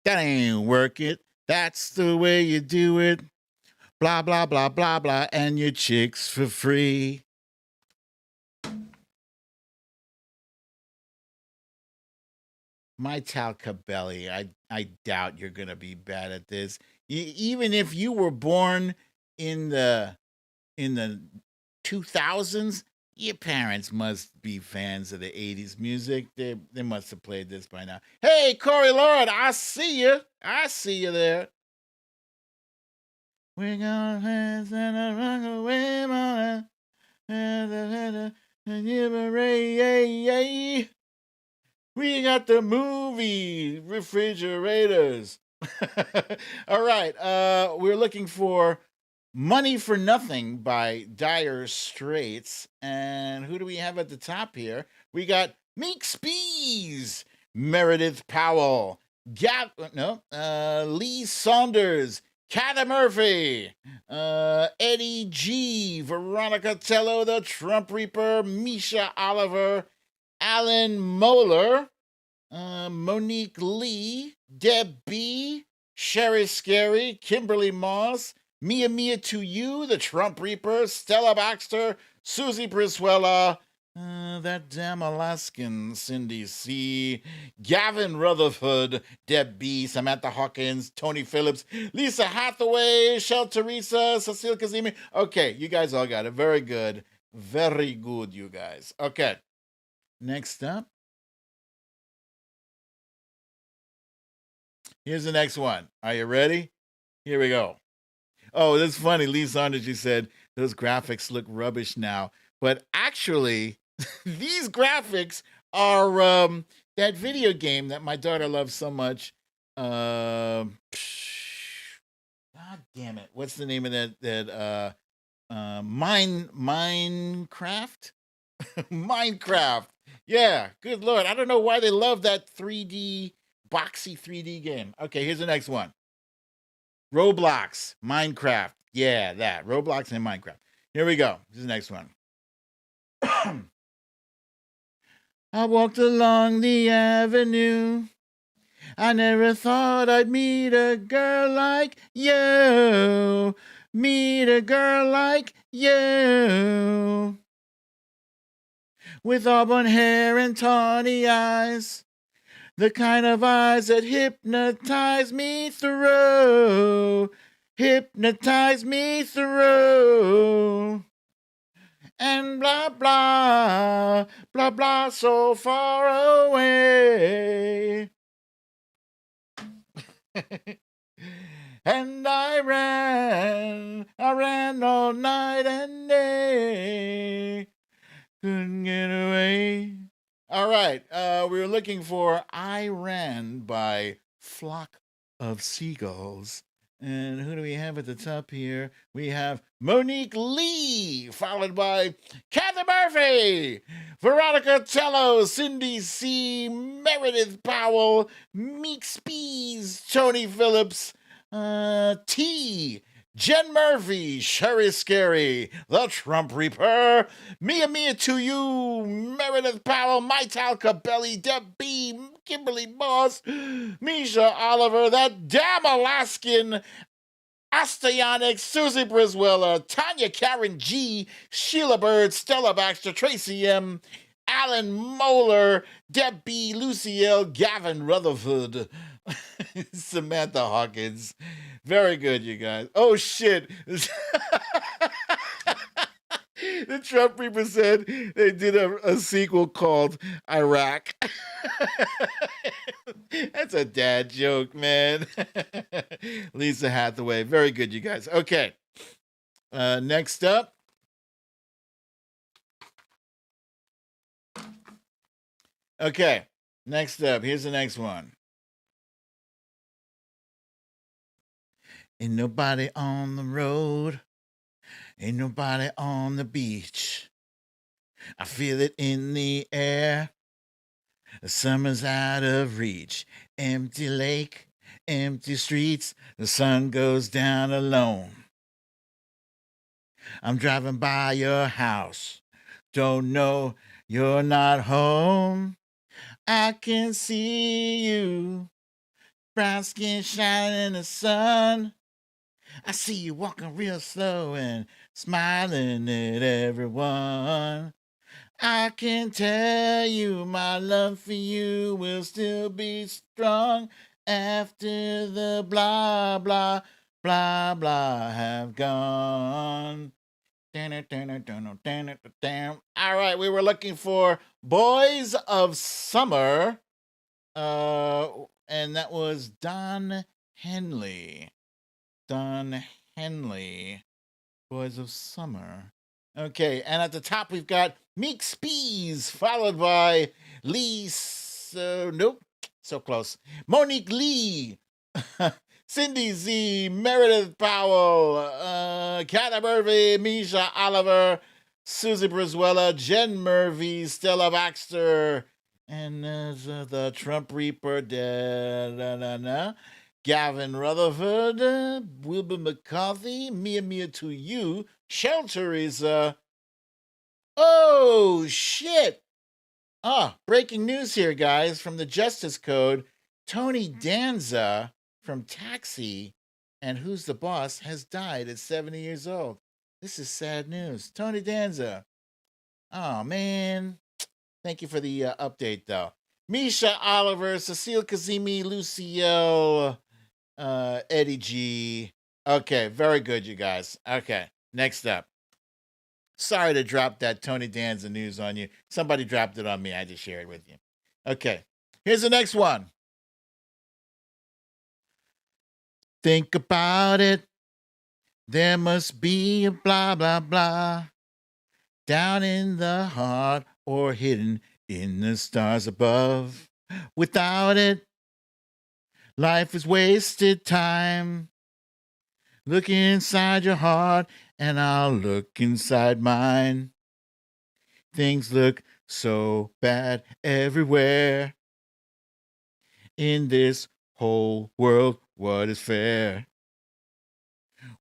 That ain't work it. That's the way you do it. Blah, blah, blah, blah, blah, and your chicks for free. My Talcabelli, I doubt you're going to be bad at this. Even if you were born in the 2000s, your parents must be fans of the 80s music. They must have played this by now. Hey, Corey Lord, I see you. I see you there. We're gonna dance and run away, mama. We got the movie refrigerators. All right, we're looking for Money for Nothing by Dire Straits. And who do we have at the top here? We got Meek Spees, Meredith Powell, Lee Saunders, Kathy Murphy, Eddie G, Veronica Tello, the Trump Reaper, Misha Oliver, Alan Moeller, Monique Lee, Deb B, Sherry Scary, Kimberly Moss, Mia Mia to You, the Trump Reaper, Stella Baxter, Susie Brizuela, that damn Alaskan Cindy C, Gavin Rutherford, Deb B, Samantha Hawkins, Tony Phillips, Lisa Hathaway, Shel Teresa, Cecile Kazemi. Okay, you guys all got it. Very good. Very good, you guys. Okay. Next up. Here's the next one. Are you ready? Here we go. Oh, that's funny. Lee Saunders, you said those graphics look rubbish now. But actually, these graphics are that video game that my daughter loves so much. God damn it. What's the name of that Minecraft? Minecraft. Yeah, good lord. I don't know why they love that 3D boxy 3D game. Okay, here's the next one. Roblox, Minecraft. Yeah, that. Roblox and Minecraft. Here we go. This is the next one. I walked along the avenue. I never thought I'd meet a girl like you. Meet a girl like you. With auburn hair and tawny eyes. The kind of eyes that hypnotize me through. Hypnotize me through. And blah, blah, blah, blah, so far away. And I ran all night and day. Couldn't get away. All right, we were looking for I Ran by Flock of Seagulls. And who do we have at the top here? We have Monique Lee, followed by Kathy Murphy, Veronica Tello, Cindy C, Meredith Powell, Meek Spees, Tony Phillips, T, Jen Murphy, Sherry Scary, The Trump Reaper, Mia Mia to You, Meredith Powell, My Talcabelli, Deb B, Kimberly Moss, Misha Oliver, that damn Alaskan, Astyanic, Susie Brizuela, Tanya Karen G, Sheila Bird, Stella Baxter, Tracy M, Alan Moeller, Deb B, Lucy L, Gavin Rutherford, Samantha Hawkins. Very good, you guys. Oh, shit. The Trump Reaper said they did a sequel called Iraq. That's a dad joke, man. Lisa Hathaway. Very good, you guys. Okay. Next up. Okay, next up. Here's the next one. Ain't nobody on the road. Ain't nobody on the beach. I feel it in the air. The summer's out of reach. Empty lake, empty streets. The sun goes down alone. I'm driving by your house. Don't know you're not home. I can see you. Brown skin shining in the sun. I see you walking real slow and smiling at everyone. I can tell you my love for you will still be strong after the blah, blah, blah, blah have gone. All right, we were looking for Boys of Summer, and that was Don Henley. Don Henley, Boys of Summer. Okay, and at the top we've got Meek Spees, followed by Lee. Nope, so close. Monique Lee, Cindy Z, Meredith Powell, Kat Murphy, Misha Oliver, Susie Brizuela, Jen Murphy, Stella Baxter, and the Trump Reaper, Gavin Rutherford, Wilbur McCarthy, Mia to you, Shelter is oh shit. Breaking news here, guys, from the Justice Code. Tony Danza from Taxi and Who's the Boss has died at 70 years old. This is sad news. Tony Danza. Oh, man. Thank you for the update, though. Misha Oliver, Cecile Kazemi, Lucielle, Eddie G. Okay, very good, you guys. Okay, next up. Sorry to drop that Tony Danza news on you. Somebody dropped it on me. I just shared it with you. Okay, here's the next one. Think about it. There must be a blah, blah, blah. Down in the heart or hidden in the stars above. Without it, life is wasted time. Look inside your heart and I'll look inside mine. Things look so bad everywhere. In this whole world, what is fair?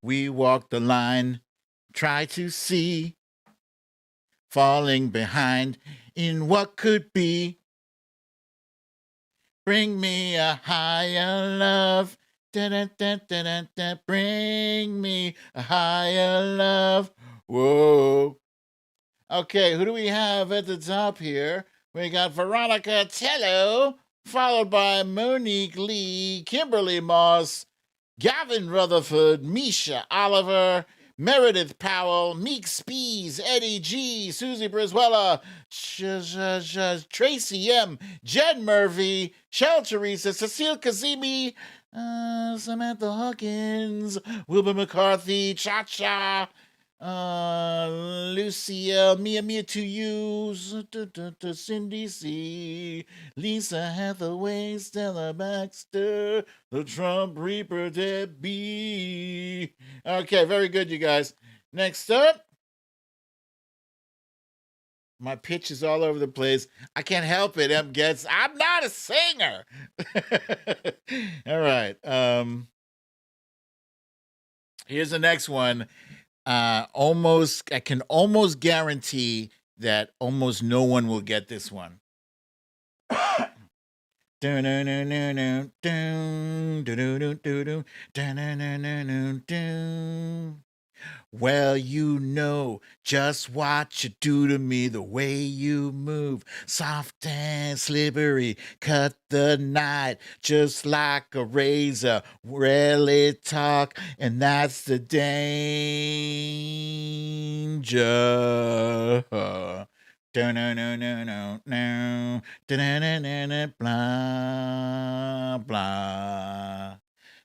We walk the line, try to see, falling behind in what could be. Bring me a higher love. Da-da-da-da-da-da. Bring me a higher love. Whoa. Okay, who do we have at the top here? We got Veronica Tello, followed by Monique Lee, Kimberly Moss, Gavin Rutherford, Misha Oliver, Meredith Powell, Meek Spees, Eddie G, Susie Brizuela, Tracy M, Jen Murphy, Shel Teresa, Cecile Kazemi, Samantha Hawkins, Wilbur McCarthy, Cha-Cha, Lucia, Mia to you, Cindy C, Lisa Hathaway, Stella Baxter, the Trump Reaper Debbie. Okay, very good, you guys. Next up. My pitch is all over the place. I can't help it, M. Getz. I'm not a singer. All right. Here's the next one. I can almost guarantee that almost no one will get this one. Well, you know just what you do to me, the way you move, soft and slippery, cut the night just like a razor, rarely talk, and that's the danger. Blah, blah,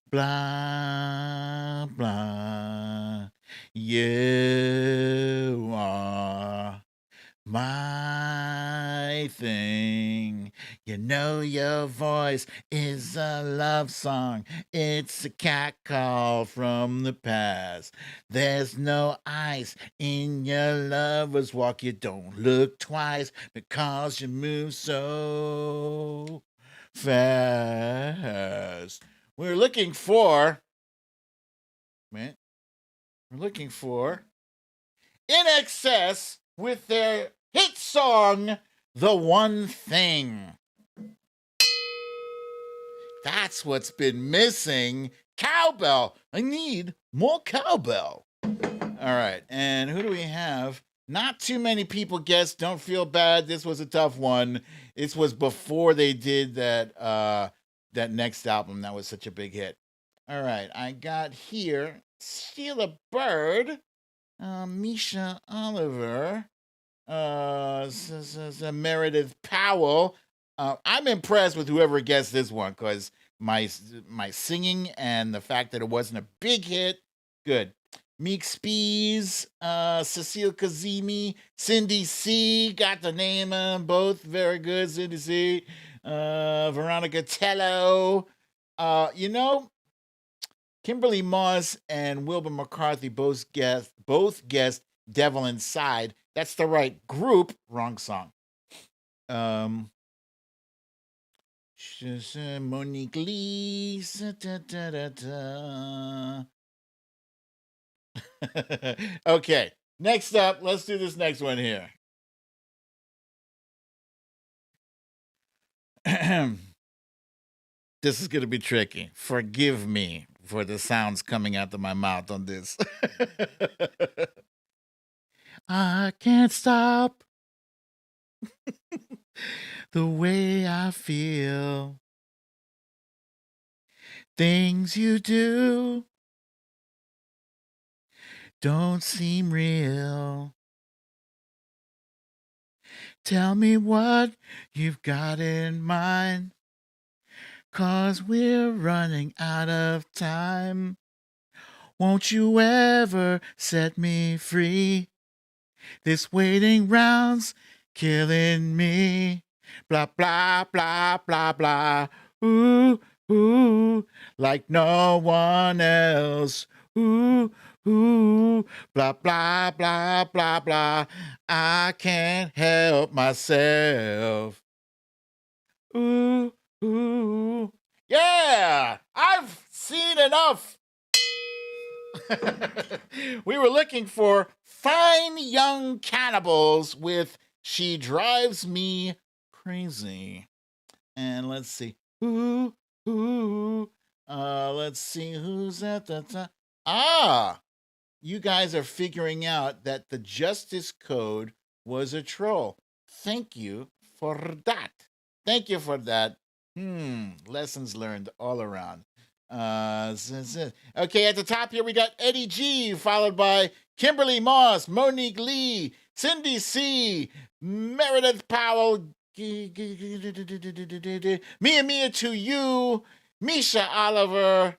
blah, blah. You are my thing. You know your voice is a love song. It's a cat call from the past. There's no ice in your lover's walk. You don't look twice because you move so fast. We're looking for. Man, we're looking for In Excess with their hit song, The One Thing. That's what's been missing. Cowbell. I need more cowbell. All right. And who do we have? Not too many people guessed. Don't feel bad. This was a tough one. This was before they did that next album that was such a big hit. All right. I got here Sheila Bird, Misha Oliver, Meredith Powell. I'm impressed with whoever guessed this one because my singing and the fact that it wasn't a big hit, good. Meek Spees, Cecile Kazemi, Cindy C, got the name both very good. Cindy C, Veronica Tello. Kimberly Moss and Wilbur McCarthy both guessed Devil Inside. That's the right group. Wrong song. Monique Lee. Okay, next up, let's do this next one here. This is going to be tricky. Forgive me for the sounds coming out of my mouth on this. I can't stop the way I feel. Things you do don't seem real. Tell me what you've got in mind, 'cause we're running out of time. Won't you ever set me free? This waiting round's killing me. Blah, blah, blah, blah, blah. Ooh, ooh, like no one else. Ooh, ooh, blah, blah, blah, blah, blah. I can't help myself. Ooh, ooh. Yeah, I've seen enough. We were looking for Fine Young Cannibals with She Drives Me Crazy. And let's see. Ooh, ooh. Let's see who's at the top. Ah, you guys are figuring out that the Justice Code was a troll. Thank you for that. Thank you for that. Lessons learned all around. Okay, at the top here we got Eddie G, followed by Kimberly Moss, Monique Lee, Cindy C, Meredith Powell, Mia Mia to You, Misha Oliver,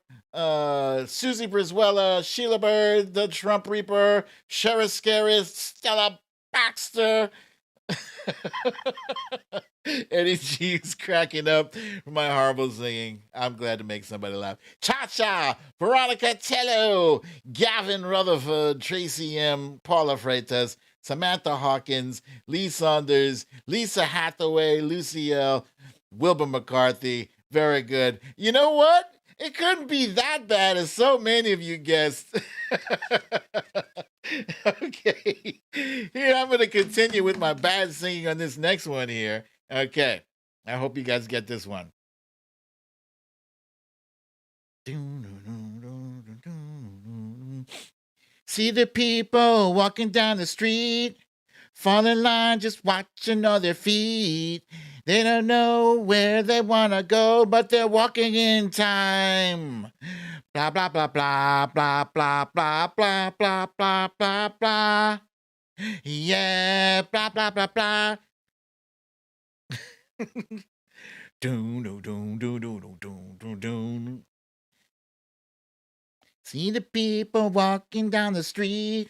Susie Brizuela, Sheila Bird, The Trump Reaper, Sheriff Scaris, Stella Baxter. Eddie G's cracking up from my horrible singing. I'm glad to make somebody laugh. Cha-Cha, Veronica Tello, Gavin Rutherford, Tracy M., Paula Freitas, Samantha Hawkins, Lee Saunders, Lisa Hathaway, Lucy L., Wilbur McCarthy. Very good. You know what? It couldn't be that bad as so many of you guessed. Okay. Here, I'm going to continue with my bad singing on this next one here. Okay. I hope you guys get this one. See the people walking down the street, fall in line, just watching all their feet. They don't know where they want to go, but they're walking in time. Blah, blah, blah, blah, blah, blah, blah, blah, blah, blah, blah, blah. Yeah, blah, blah, blah, blah. See the people walking down the street,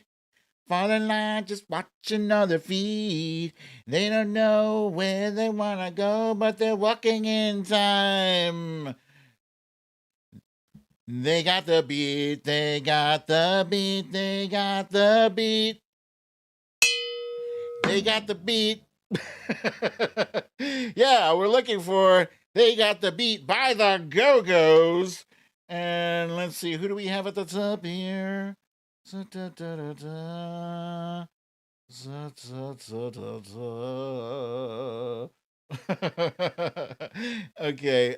fall in line, just watching other feet. They don't know where they want to go, but they're walking in time. They got the beat, they got the beat, they got the beat. They got the beat. Yeah, we're looking for They Got the Beat by the Go-Go's. And let's see, who do we have at the top here? Okay,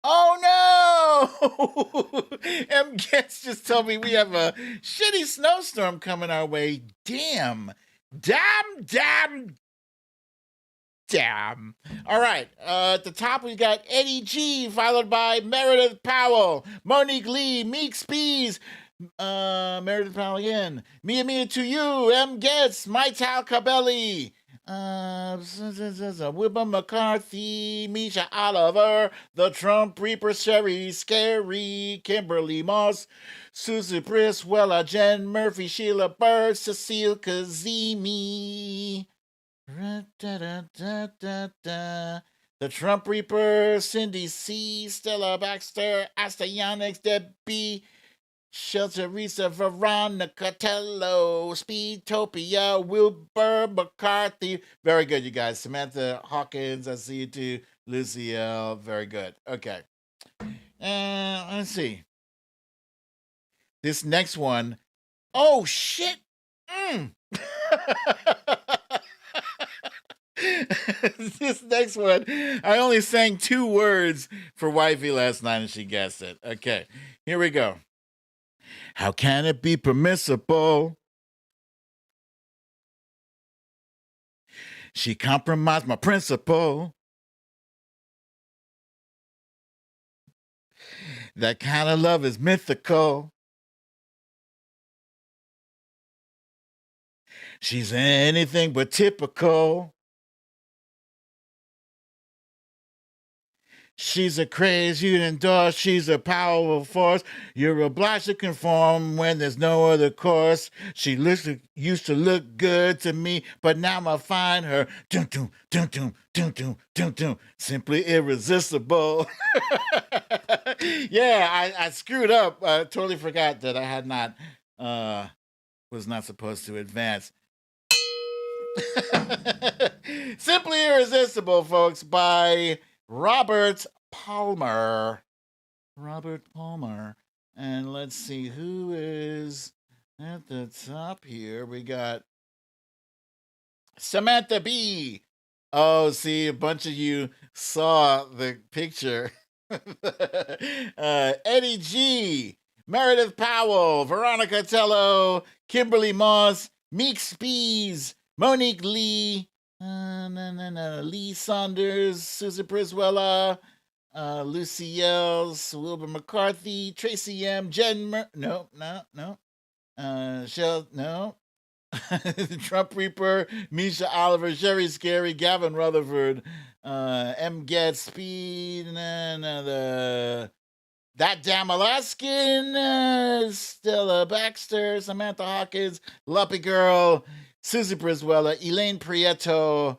Oh no! M Gets just told me we have a shitty snowstorm coming our way. Damn. Damn. All right. At the top, we got Eddie G, followed by Meredith Powell, Monique Lee, Meek Spees, Meredith Powell again, Mia to you, M Gets, Maital Cabelli, Wilbur McCarthy, Misha Oliver, the Trump Reaper, Sherry Scary, Kimberly Moss, Susie Briswella, Jen Murphy, Sheila Bird, Cecile Kazemi. The Trump Reaper, Cindy C, Stella Baxter, Asta Yannick, Debbie, Shelter Risa, Veronica Tello, Speedtopia, Wilbur McCarthy. Very good, you guys. Samantha Hawkins, I see you too. Lucille, very good. Okay. And let's see. This next one. Oh, shit. This next one, I only sang 2 words for Wifey last night and she guessed it. Okay, here we go. How can it be permissible? She compromised my principle. That kind of love is mythical. She's anything but typical. She's a craze you endorse. She's a powerful force. You're obliged to conform when there's no other course. She used to look good to me, but now I find her simply irresistible. Yeah, I screwed up. I totally forgot that I had not was not supposed to advance. Simply Irresistible, folks, by Robert Palmer. And let's see who is at the top here. We got Samantha B. Oh, see, a bunch of you saw the picture. Eddie G. Meredith Powell, Veronica Tello, Kimberly Moss, Meek Spees, Monique Lee, Lee Saunders, Susan Priswella, Lucille, Wilbur McCarthy, Tracy M, no. Shell, no. Trump Reaper, Misha Oliver, Sherry Scary, Gavin Rutherford, M. Get Speed, That Damn Alaskan, Stella Baxter, Samantha Hawkins, Luppy Girl, Susie Briswella, Elaine Prieto,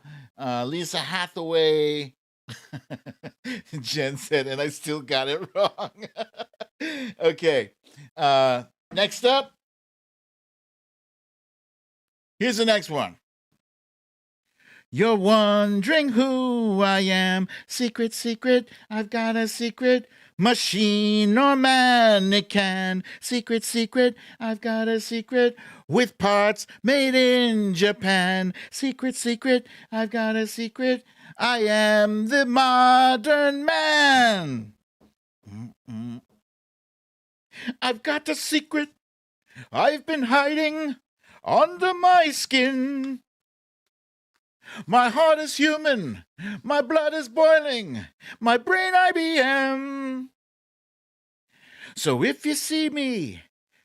Lisa Hathaway. Jen said, and I still got it wrong. Okay. Next up. Here's the next one. You're wondering who I am. Secret, I've got a secret. Machine or mannequin. Secret, I've got a secret. With parts made in Japan. Secret, I've got a secret. I am the modern man. I've got a secret I've been hiding under my skin. My heart is human, my blood is boiling, my brain IBM. So if you see me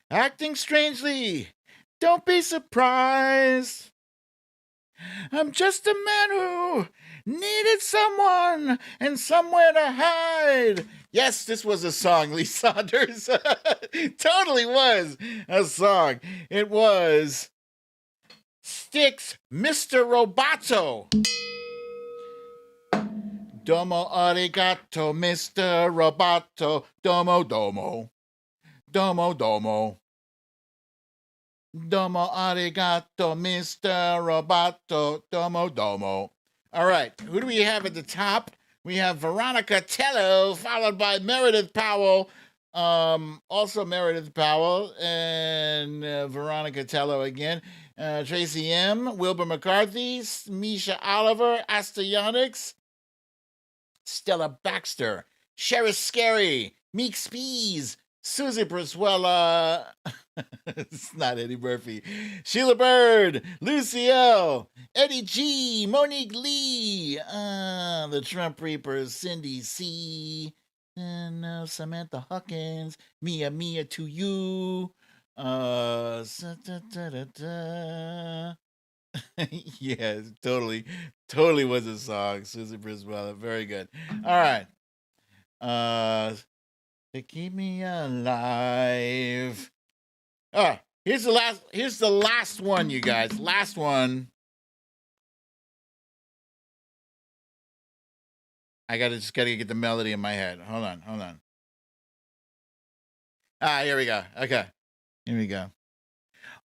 acting strangely, don't be surprised. I'm just a man who needed someone and somewhere to hide. Yes, this was a song, Lee Saunders. Totally was a song. It was Styx, Mr. Roboto. Domo arigato, Mr. Roboto. Domo domo. Domo domo. Domo arigato, Mr. Roboto. Domo domo. All right, who do we have at the top? We have Veronica Tello, followed by Meredith Powell. Also Meredith Powell and Veronica Tello again. Tracy M., Wilbur McCarthy, Misha Oliver, Astyonics, Stella Baxter, Sheriff Scary, Meek Spees, Susie Braswella, it's not Eddie Murphy, Sheila Bird, Lucy L., Eddie G., Monique Lee, the Trump Reapers, Cindy C., and Samantha Hawkins, Mia to you, yeah, totally was a song. Susie Briswell, very good. All right. To keep me alive. Here's the last one, you guys. Last one. I just gotta get the melody in my head. Hold on. Here we go. Okay. Here we go.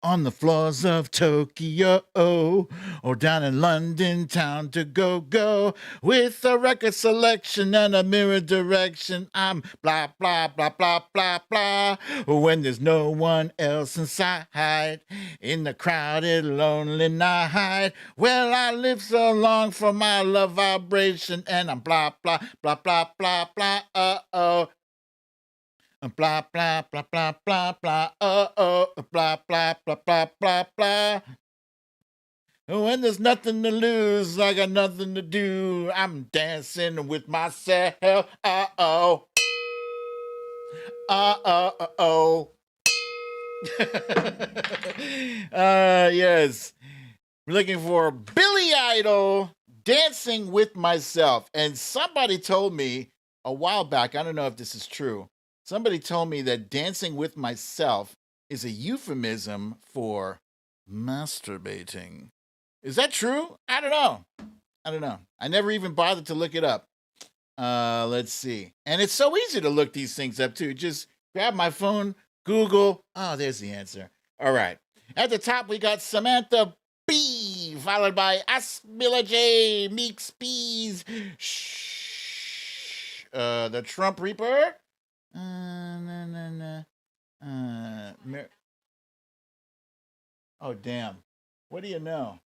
On the floors of Tokyo or down in London town to go with a record selection and a mirror direction. I'm blah blah blah blah blah blah when there's no one else inside in the crowded lonely night. Well, I live so long for my love vibration and I'm blah blah blah blah blah blah oh. Blah blah blah blah blah blah blah blah blah blah blah blah. When there's nothing to lose, I got nothing to do. I'm dancing with myself. Yes. We're looking for Billy Idol, Dancing with Myself. And somebody told me a while back, I don't know if this is true. Somebody told me that dancing with myself is a euphemism for masturbating. Is that true? I don't know. I never even bothered to look it up. Let's see. And it's so easy to look these things up too. Just grab my phone, Google. Oh, there's the answer. All right. At the top, we got Samantha B, followed by Asmila J, Meek Spees, the Trump Reaper. Oh, damn. What do you know?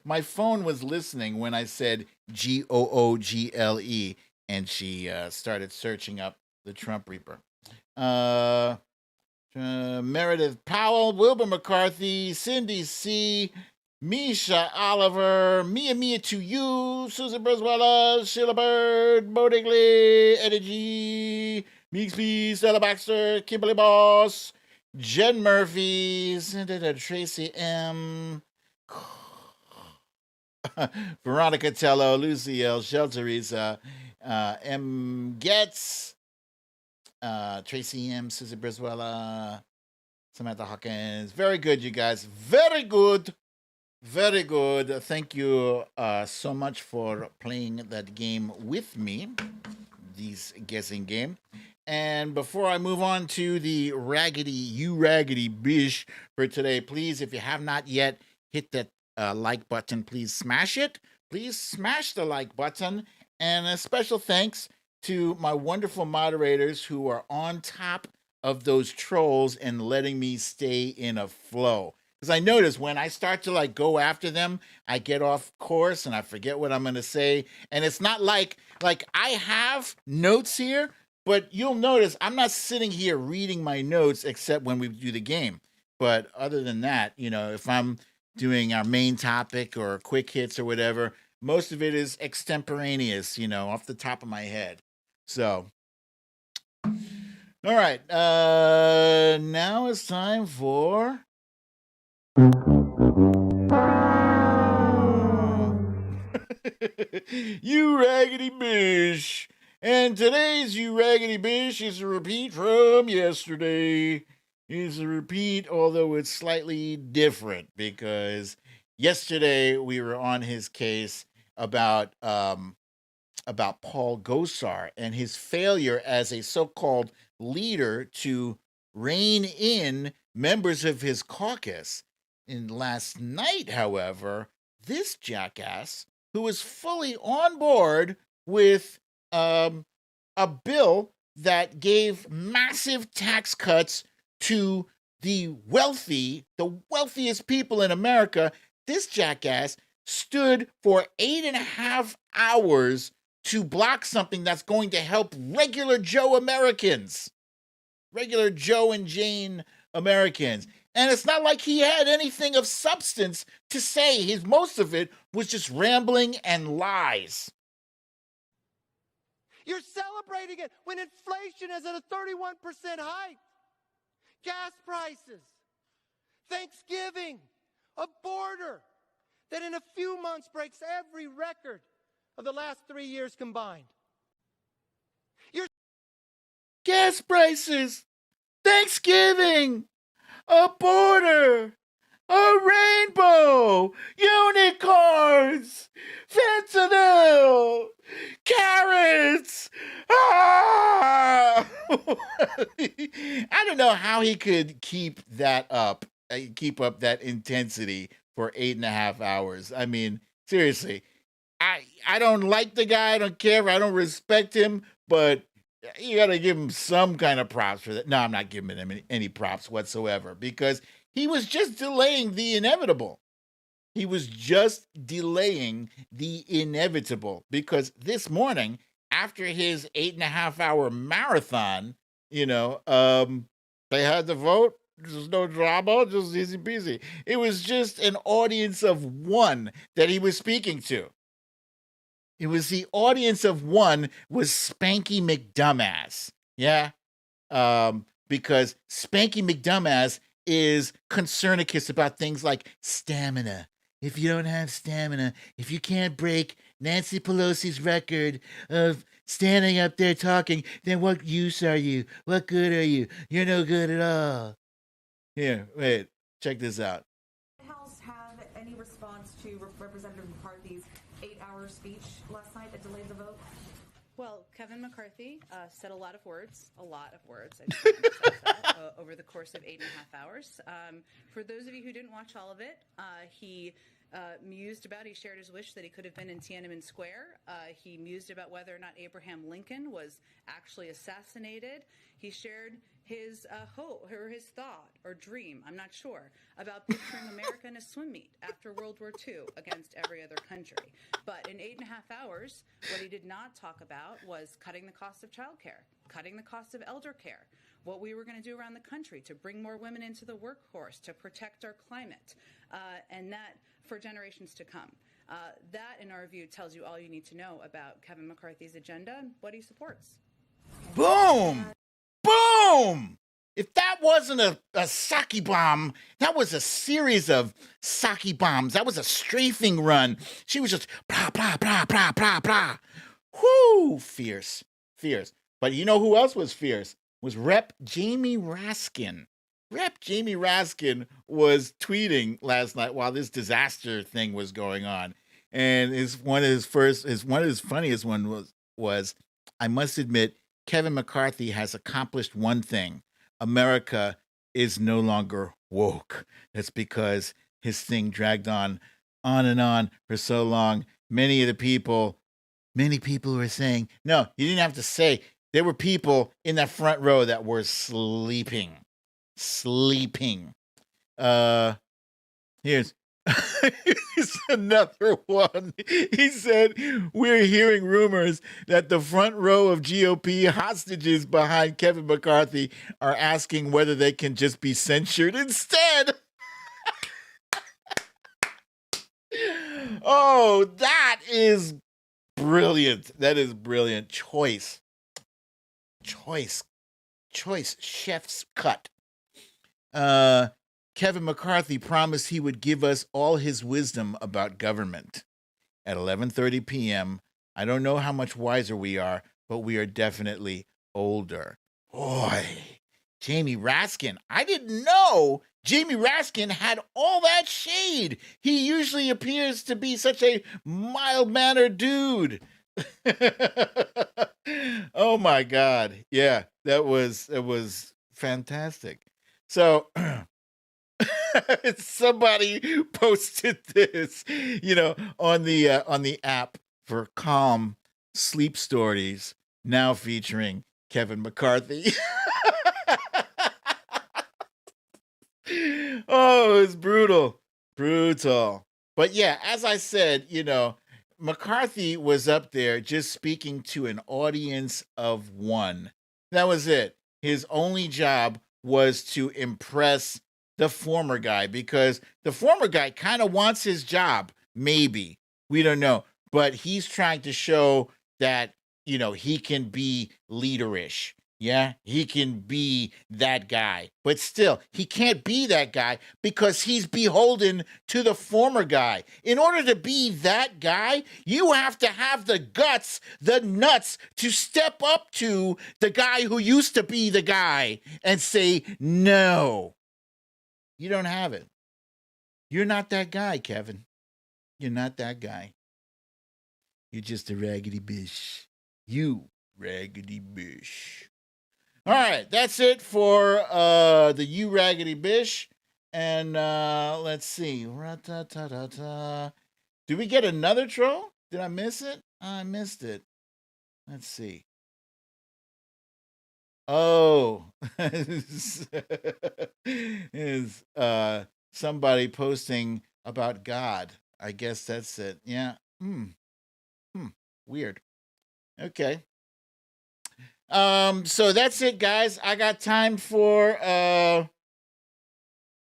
My phone was listening when I said Google, and she started searching up the Trump Reaper. Meredith Powell, Wilbur McCarthy, Cindy C., Misha Oliver, Mia to you, Susan Briswella, Sheila Bird, Bo Digley, Eddie G., Meeks B., Stella Baxter, Kimberly Boss, Jen Murphy, Tracy M., Veronica Tello, Lucy L., Shel Teresa, M. Getz, Tracy M., Susan Briswella, Samantha Hawkins. Very good, you guys. Very good. Very good. Thank you so much for playing that game with me, this guessing game. And before I move on to the Raggedy Bish for today, please, if you have not yet hit that like button, please smash it. Please smash the like button. And a special thanks to my wonderful moderators who are on top of those trolls and letting me stay in a flow. Because I notice when I start to go after them, I get off course and I forget what I'm going to say. And it's not like I have notes here, but you'll notice I'm not sitting here reading my notes except when we do the game. But other than that, if I'm doing our main topic or quick hits or whatever, most of it is extemporaneous, off the top of my head. So, all right. Now it's time for You Raggedy Bish. And today's You Raggedy Bish is a repeat from yesterday. It's a repeat, although it's slightly different because yesterday we were on his case about Paul Gosar and his failure as a so-called leader to rein in members of his caucus. And last night, however, this jackass, who was fully on board with a bill that gave massive tax cuts to the wealthiest people in America, this jackass stood for 8.5 hours to block something that's going to help regular Joe Americans, regular Joe and Jane Americans. And it's not like he had anything of substance to say. Most of it was just rambling and lies. You're celebrating it when inflation is at a 31% hike. Gas prices, Thanksgiving, a border that in a few months breaks every record of the last 3 years combined. Gas prices, Thanksgiving, a border, a rainbow, unicorns, fentanyl, carrots. Ah! I don't know how he could keep that up, keep up that intensity for 8.5 hours. I mean, seriously, I don't like the guy. I don't care. I don't respect him, but you got to give him some kind of props for that. No, I'm not giving him any props whatsoever because he was just delaying the inevitable. He was just delaying the inevitable because this morning, after his 8.5 hour marathon, they had the vote. There's no drama, just easy peasy. It was just an audience of one that he was speaking to. It was the audience of one was Spanky McDumbass. Yeah. Because Spanky McDumbass is concernicus about things like stamina. If you don't have stamina, if you can't break Nancy Pelosi's record of standing up there talking, then what use are you? What good are you? You're no good at all. Here, wait, check this out. Did the House have any response to Representative McCarthy's 8-hour speech last night that delayed the vote? Well, Kevin McCarthy said a lot of words, I just want to emphasize that, over the course of 8.5 hours. For those of you who didn't watch all of it, he shared his wish that he could have been in Tiananmen Square. He mused about whether or not Abraham Lincoln was actually assassinated. He shared his hope or his thought or dream, I'm not sure, about picturing America in a swim meet after World War II against every other country. But in 8.5 hours, what he did not talk about was cutting the cost of childcare, cutting the cost of elder care, what we were going to do around the country to bring more women into the workforce, to protect our climate, and that for generations to come. That, in our view, tells you all you need to know about Kevin McCarthy's agenda and what he supports. Boom! Boom! If that wasn't a sake bomb, that was a series of sake bombs. That was a strafing run. She was just blah, blah, blah, blah, blah, blah. Whoo! Fierce. Fierce. But you know who else was fierce? Was Rep. Jamie Raskin. Rep. Jamie Raskin was tweeting last night while this disaster thing was going on. And one of his funniest one was, I must admit, Kevin McCarthy has accomplished one thing. America is no longer woke. That's because his thing dragged on and on for so long. Many people were saying, no, you didn't have to say. There were people in that front row that were sleeping. Here's another one. He said, we're hearing rumors that the front row of GOP hostages behind Kevin McCarthy are asking whether they can just be censured instead. Oh, that is brilliant. That is brilliant. Choice. Chef's cut. Kevin McCarthy promised he would give us all his wisdom about government. at 11:30 p.m. I don't know how much wiser we are, but we are definitely older. Boy, Jamie Raskin. I didn't know Jamie Raskin had all that shade. He usually appears to be such a mild-mannered dude. Oh my God. Yeah, that was fantastic. So somebody posted this, on the app for calm sleep stories, now featuring Kevin McCarthy. Oh, it's brutal. But yeah, as I said, McCarthy was up there just speaking to an audience of one. That was it. His only job was to impress the former guy, because the former guy kind of wants his job, maybe. We don't know. But he's trying to show that, he can be leaderish. Yeah, he can be that guy. But still, he can't be that guy because he's beholden to the former guy. In order to be that guy, you have to have the guts, the nuts to step up to the guy who used to be the guy and say, no, you don't have it. You're not that guy, Kevin. You're not that guy. You're just a raggedy bish. You raggedy bish. All right, that's it for the You Raggedy Bish. And let's see. Did we get another troll? Did I miss it? I missed it. Let's see. Oh, is somebody posting about God. I guess that's it. Yeah. Weird. Okay. So that's it, guys. I got time for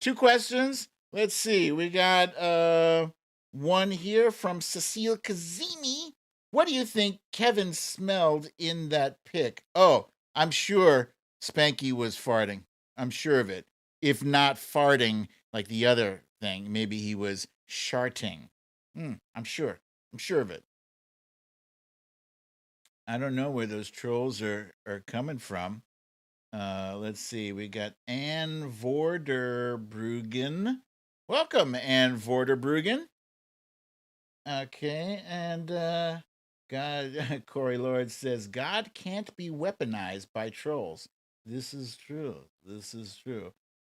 2 questions. Let's see. We got one here from Cecile Kazemi. What do you think Kevin smelled in that pic? Oh, I'm sure Spanky was farting. I'm sure of it. If not farting like the other thing, maybe he was sharting. I'm sure. I'm sure of it. I don't know where those trolls are coming from. Let's see. We got Ann Vorderbruggen. Welcome, Ann Vorderbruggen. Okay, and God, Corey Lord says, God can't be weaponized by trolls. This is true.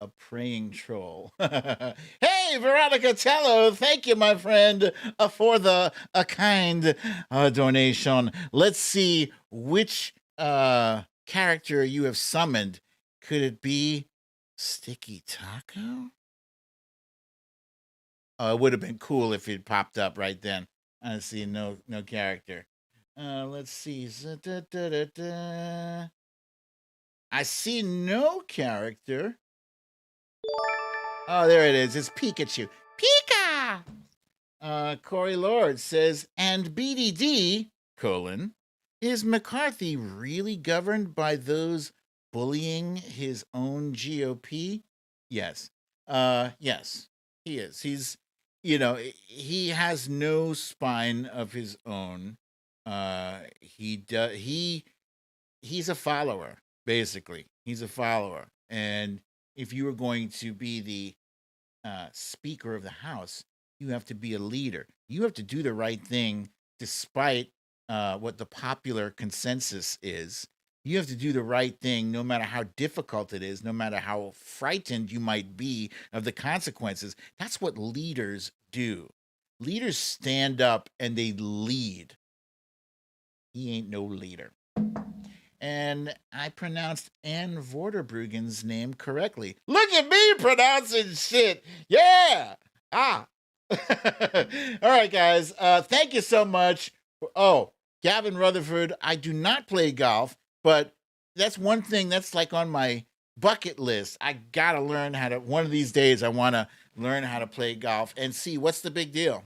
A praying troll. Hey, Veronica Tello, thank you, my friend, for a kind donation. Let's see which character you have summoned. Could it be Sticky Taco? Oh, it would have been cool if it popped up right then. I see no character. Let's see. I see no character. Oh, there it is. It's Pikachu. Pika! Corey Lord says, and BDD, is McCarthy really governed by those bullying his own GOP? Yes. Yes, he is. He has no spine of his own. He's a follower, basically. He's a follower. And if you were going to be the Speaker of the House, you have to be a leader. You have to do the right thing despite what the popular consensus is. You have to do the right thing no matter how difficult it is, no matter how frightened you might be of the consequences. That's what leaders do. Leaders stand up and they lead. He ain't no leader. And I pronounced Ann Vorderbruggen's name correctly. Look at me pronouncing shit. Yeah. All right, guys. Thank you so much. Oh, Gavin Rutherford, I do not play golf, but that's one thing that's like on my bucket list. I got to learn how to, one of these days, I want to learn how to play golf and see what's the big deal,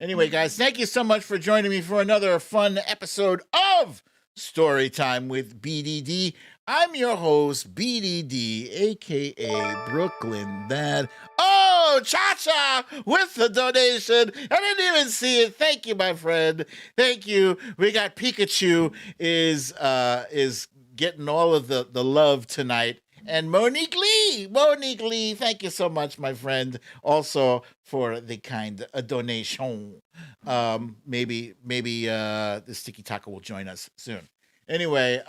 Anyway, guys, thank you so much for joining me for another fun episode of Storytime with BDD. I'm your host, BDD, aka BrooklynDad. Oh, Cha-Cha with the donation. I didn't even see it. Thank you, my friend. Thank you. We got Pikachu is getting all of the love tonight. And Monique Lee, thank you so much, my friend, also for the kind donation. Maybe the Sticky Taco will join us soon. Anyway,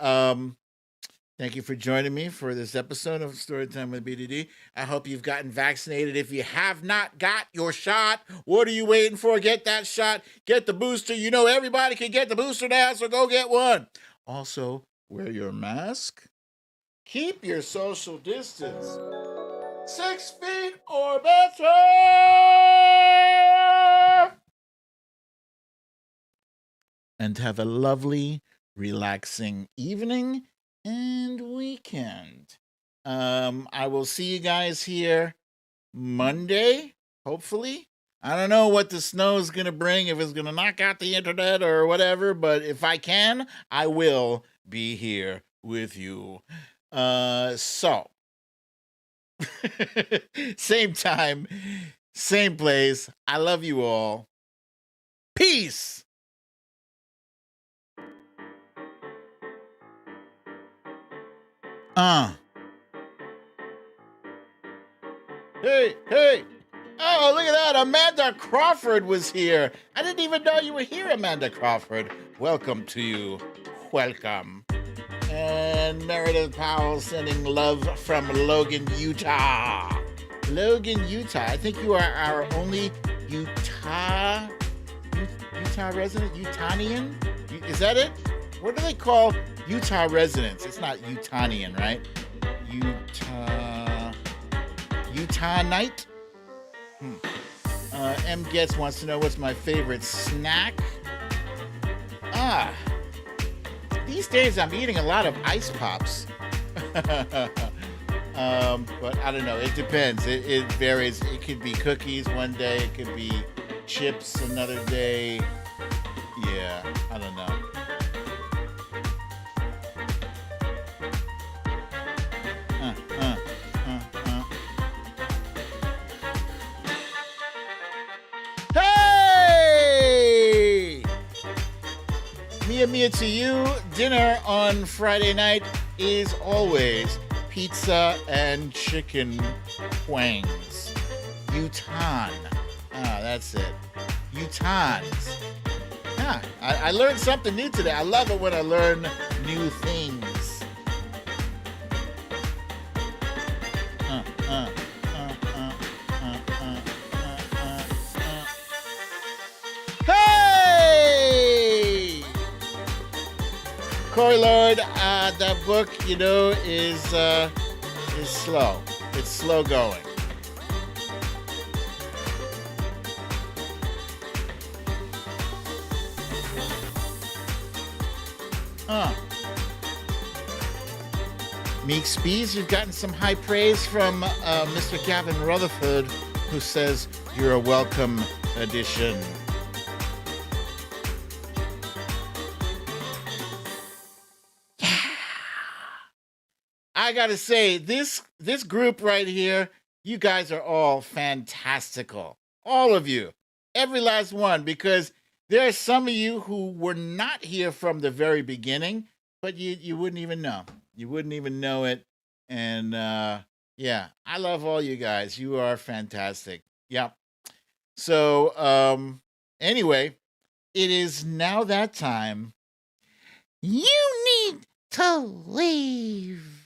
thank you for joining me for this episode of Storytime with BDD. I hope you've gotten vaccinated. If you have not got your shot, what are you waiting for? Get that shot. Get the booster. You know everybody can get the booster now, so go get one. Also, wear your mask. Keep your social distance. 6 feet or better. And have a lovely, relaxing evening and weekend. I will see you guys here Monday, hopefully. I don't know what the snow is going to bring, if it's going to knock out the internet or whatever, but if I can, I will be here with you. So same time, same place. I love you all. Peace. Hey. Oh, look at that. Amanda Crawford was here. I didn't even know you were here, Amanda Crawford. Welcome to you. Welcome. And Meredith Powell sending love from Logan, Utah. Logan, Utah. I think you are our only Utah resident? Utahnian? Is that it? What do they call Utah residents? It's not Utahnian, right? Utahite? M. Getz wants to know what's my favorite snack. These days I'm eating a lot of ice pops. But I don't know. It depends. It varies. It could be cookies one day. It could be chips another day. Yeah, I don't know. Hey! Mia to you. Dinner on Friday night is always pizza and chicken wangs. Utan. That's it. Utans. I learned something new today. I love it when I learn new things. Hey! Corey Lord, that book, is slow. It's slow going. Meek Spees, you've gotten some high praise from Mr. Gavin Rutherford, who says you're a welcome addition. I gotta say, this group right here, you guys are all fantastical. All of you. Every last one, because there are some of you who were not here from the very beginning, but you wouldn't even know. You wouldn't even know it. And yeah, I love all you guys. You are fantastic. Yep. So anyway, it is now that time. You need to leave.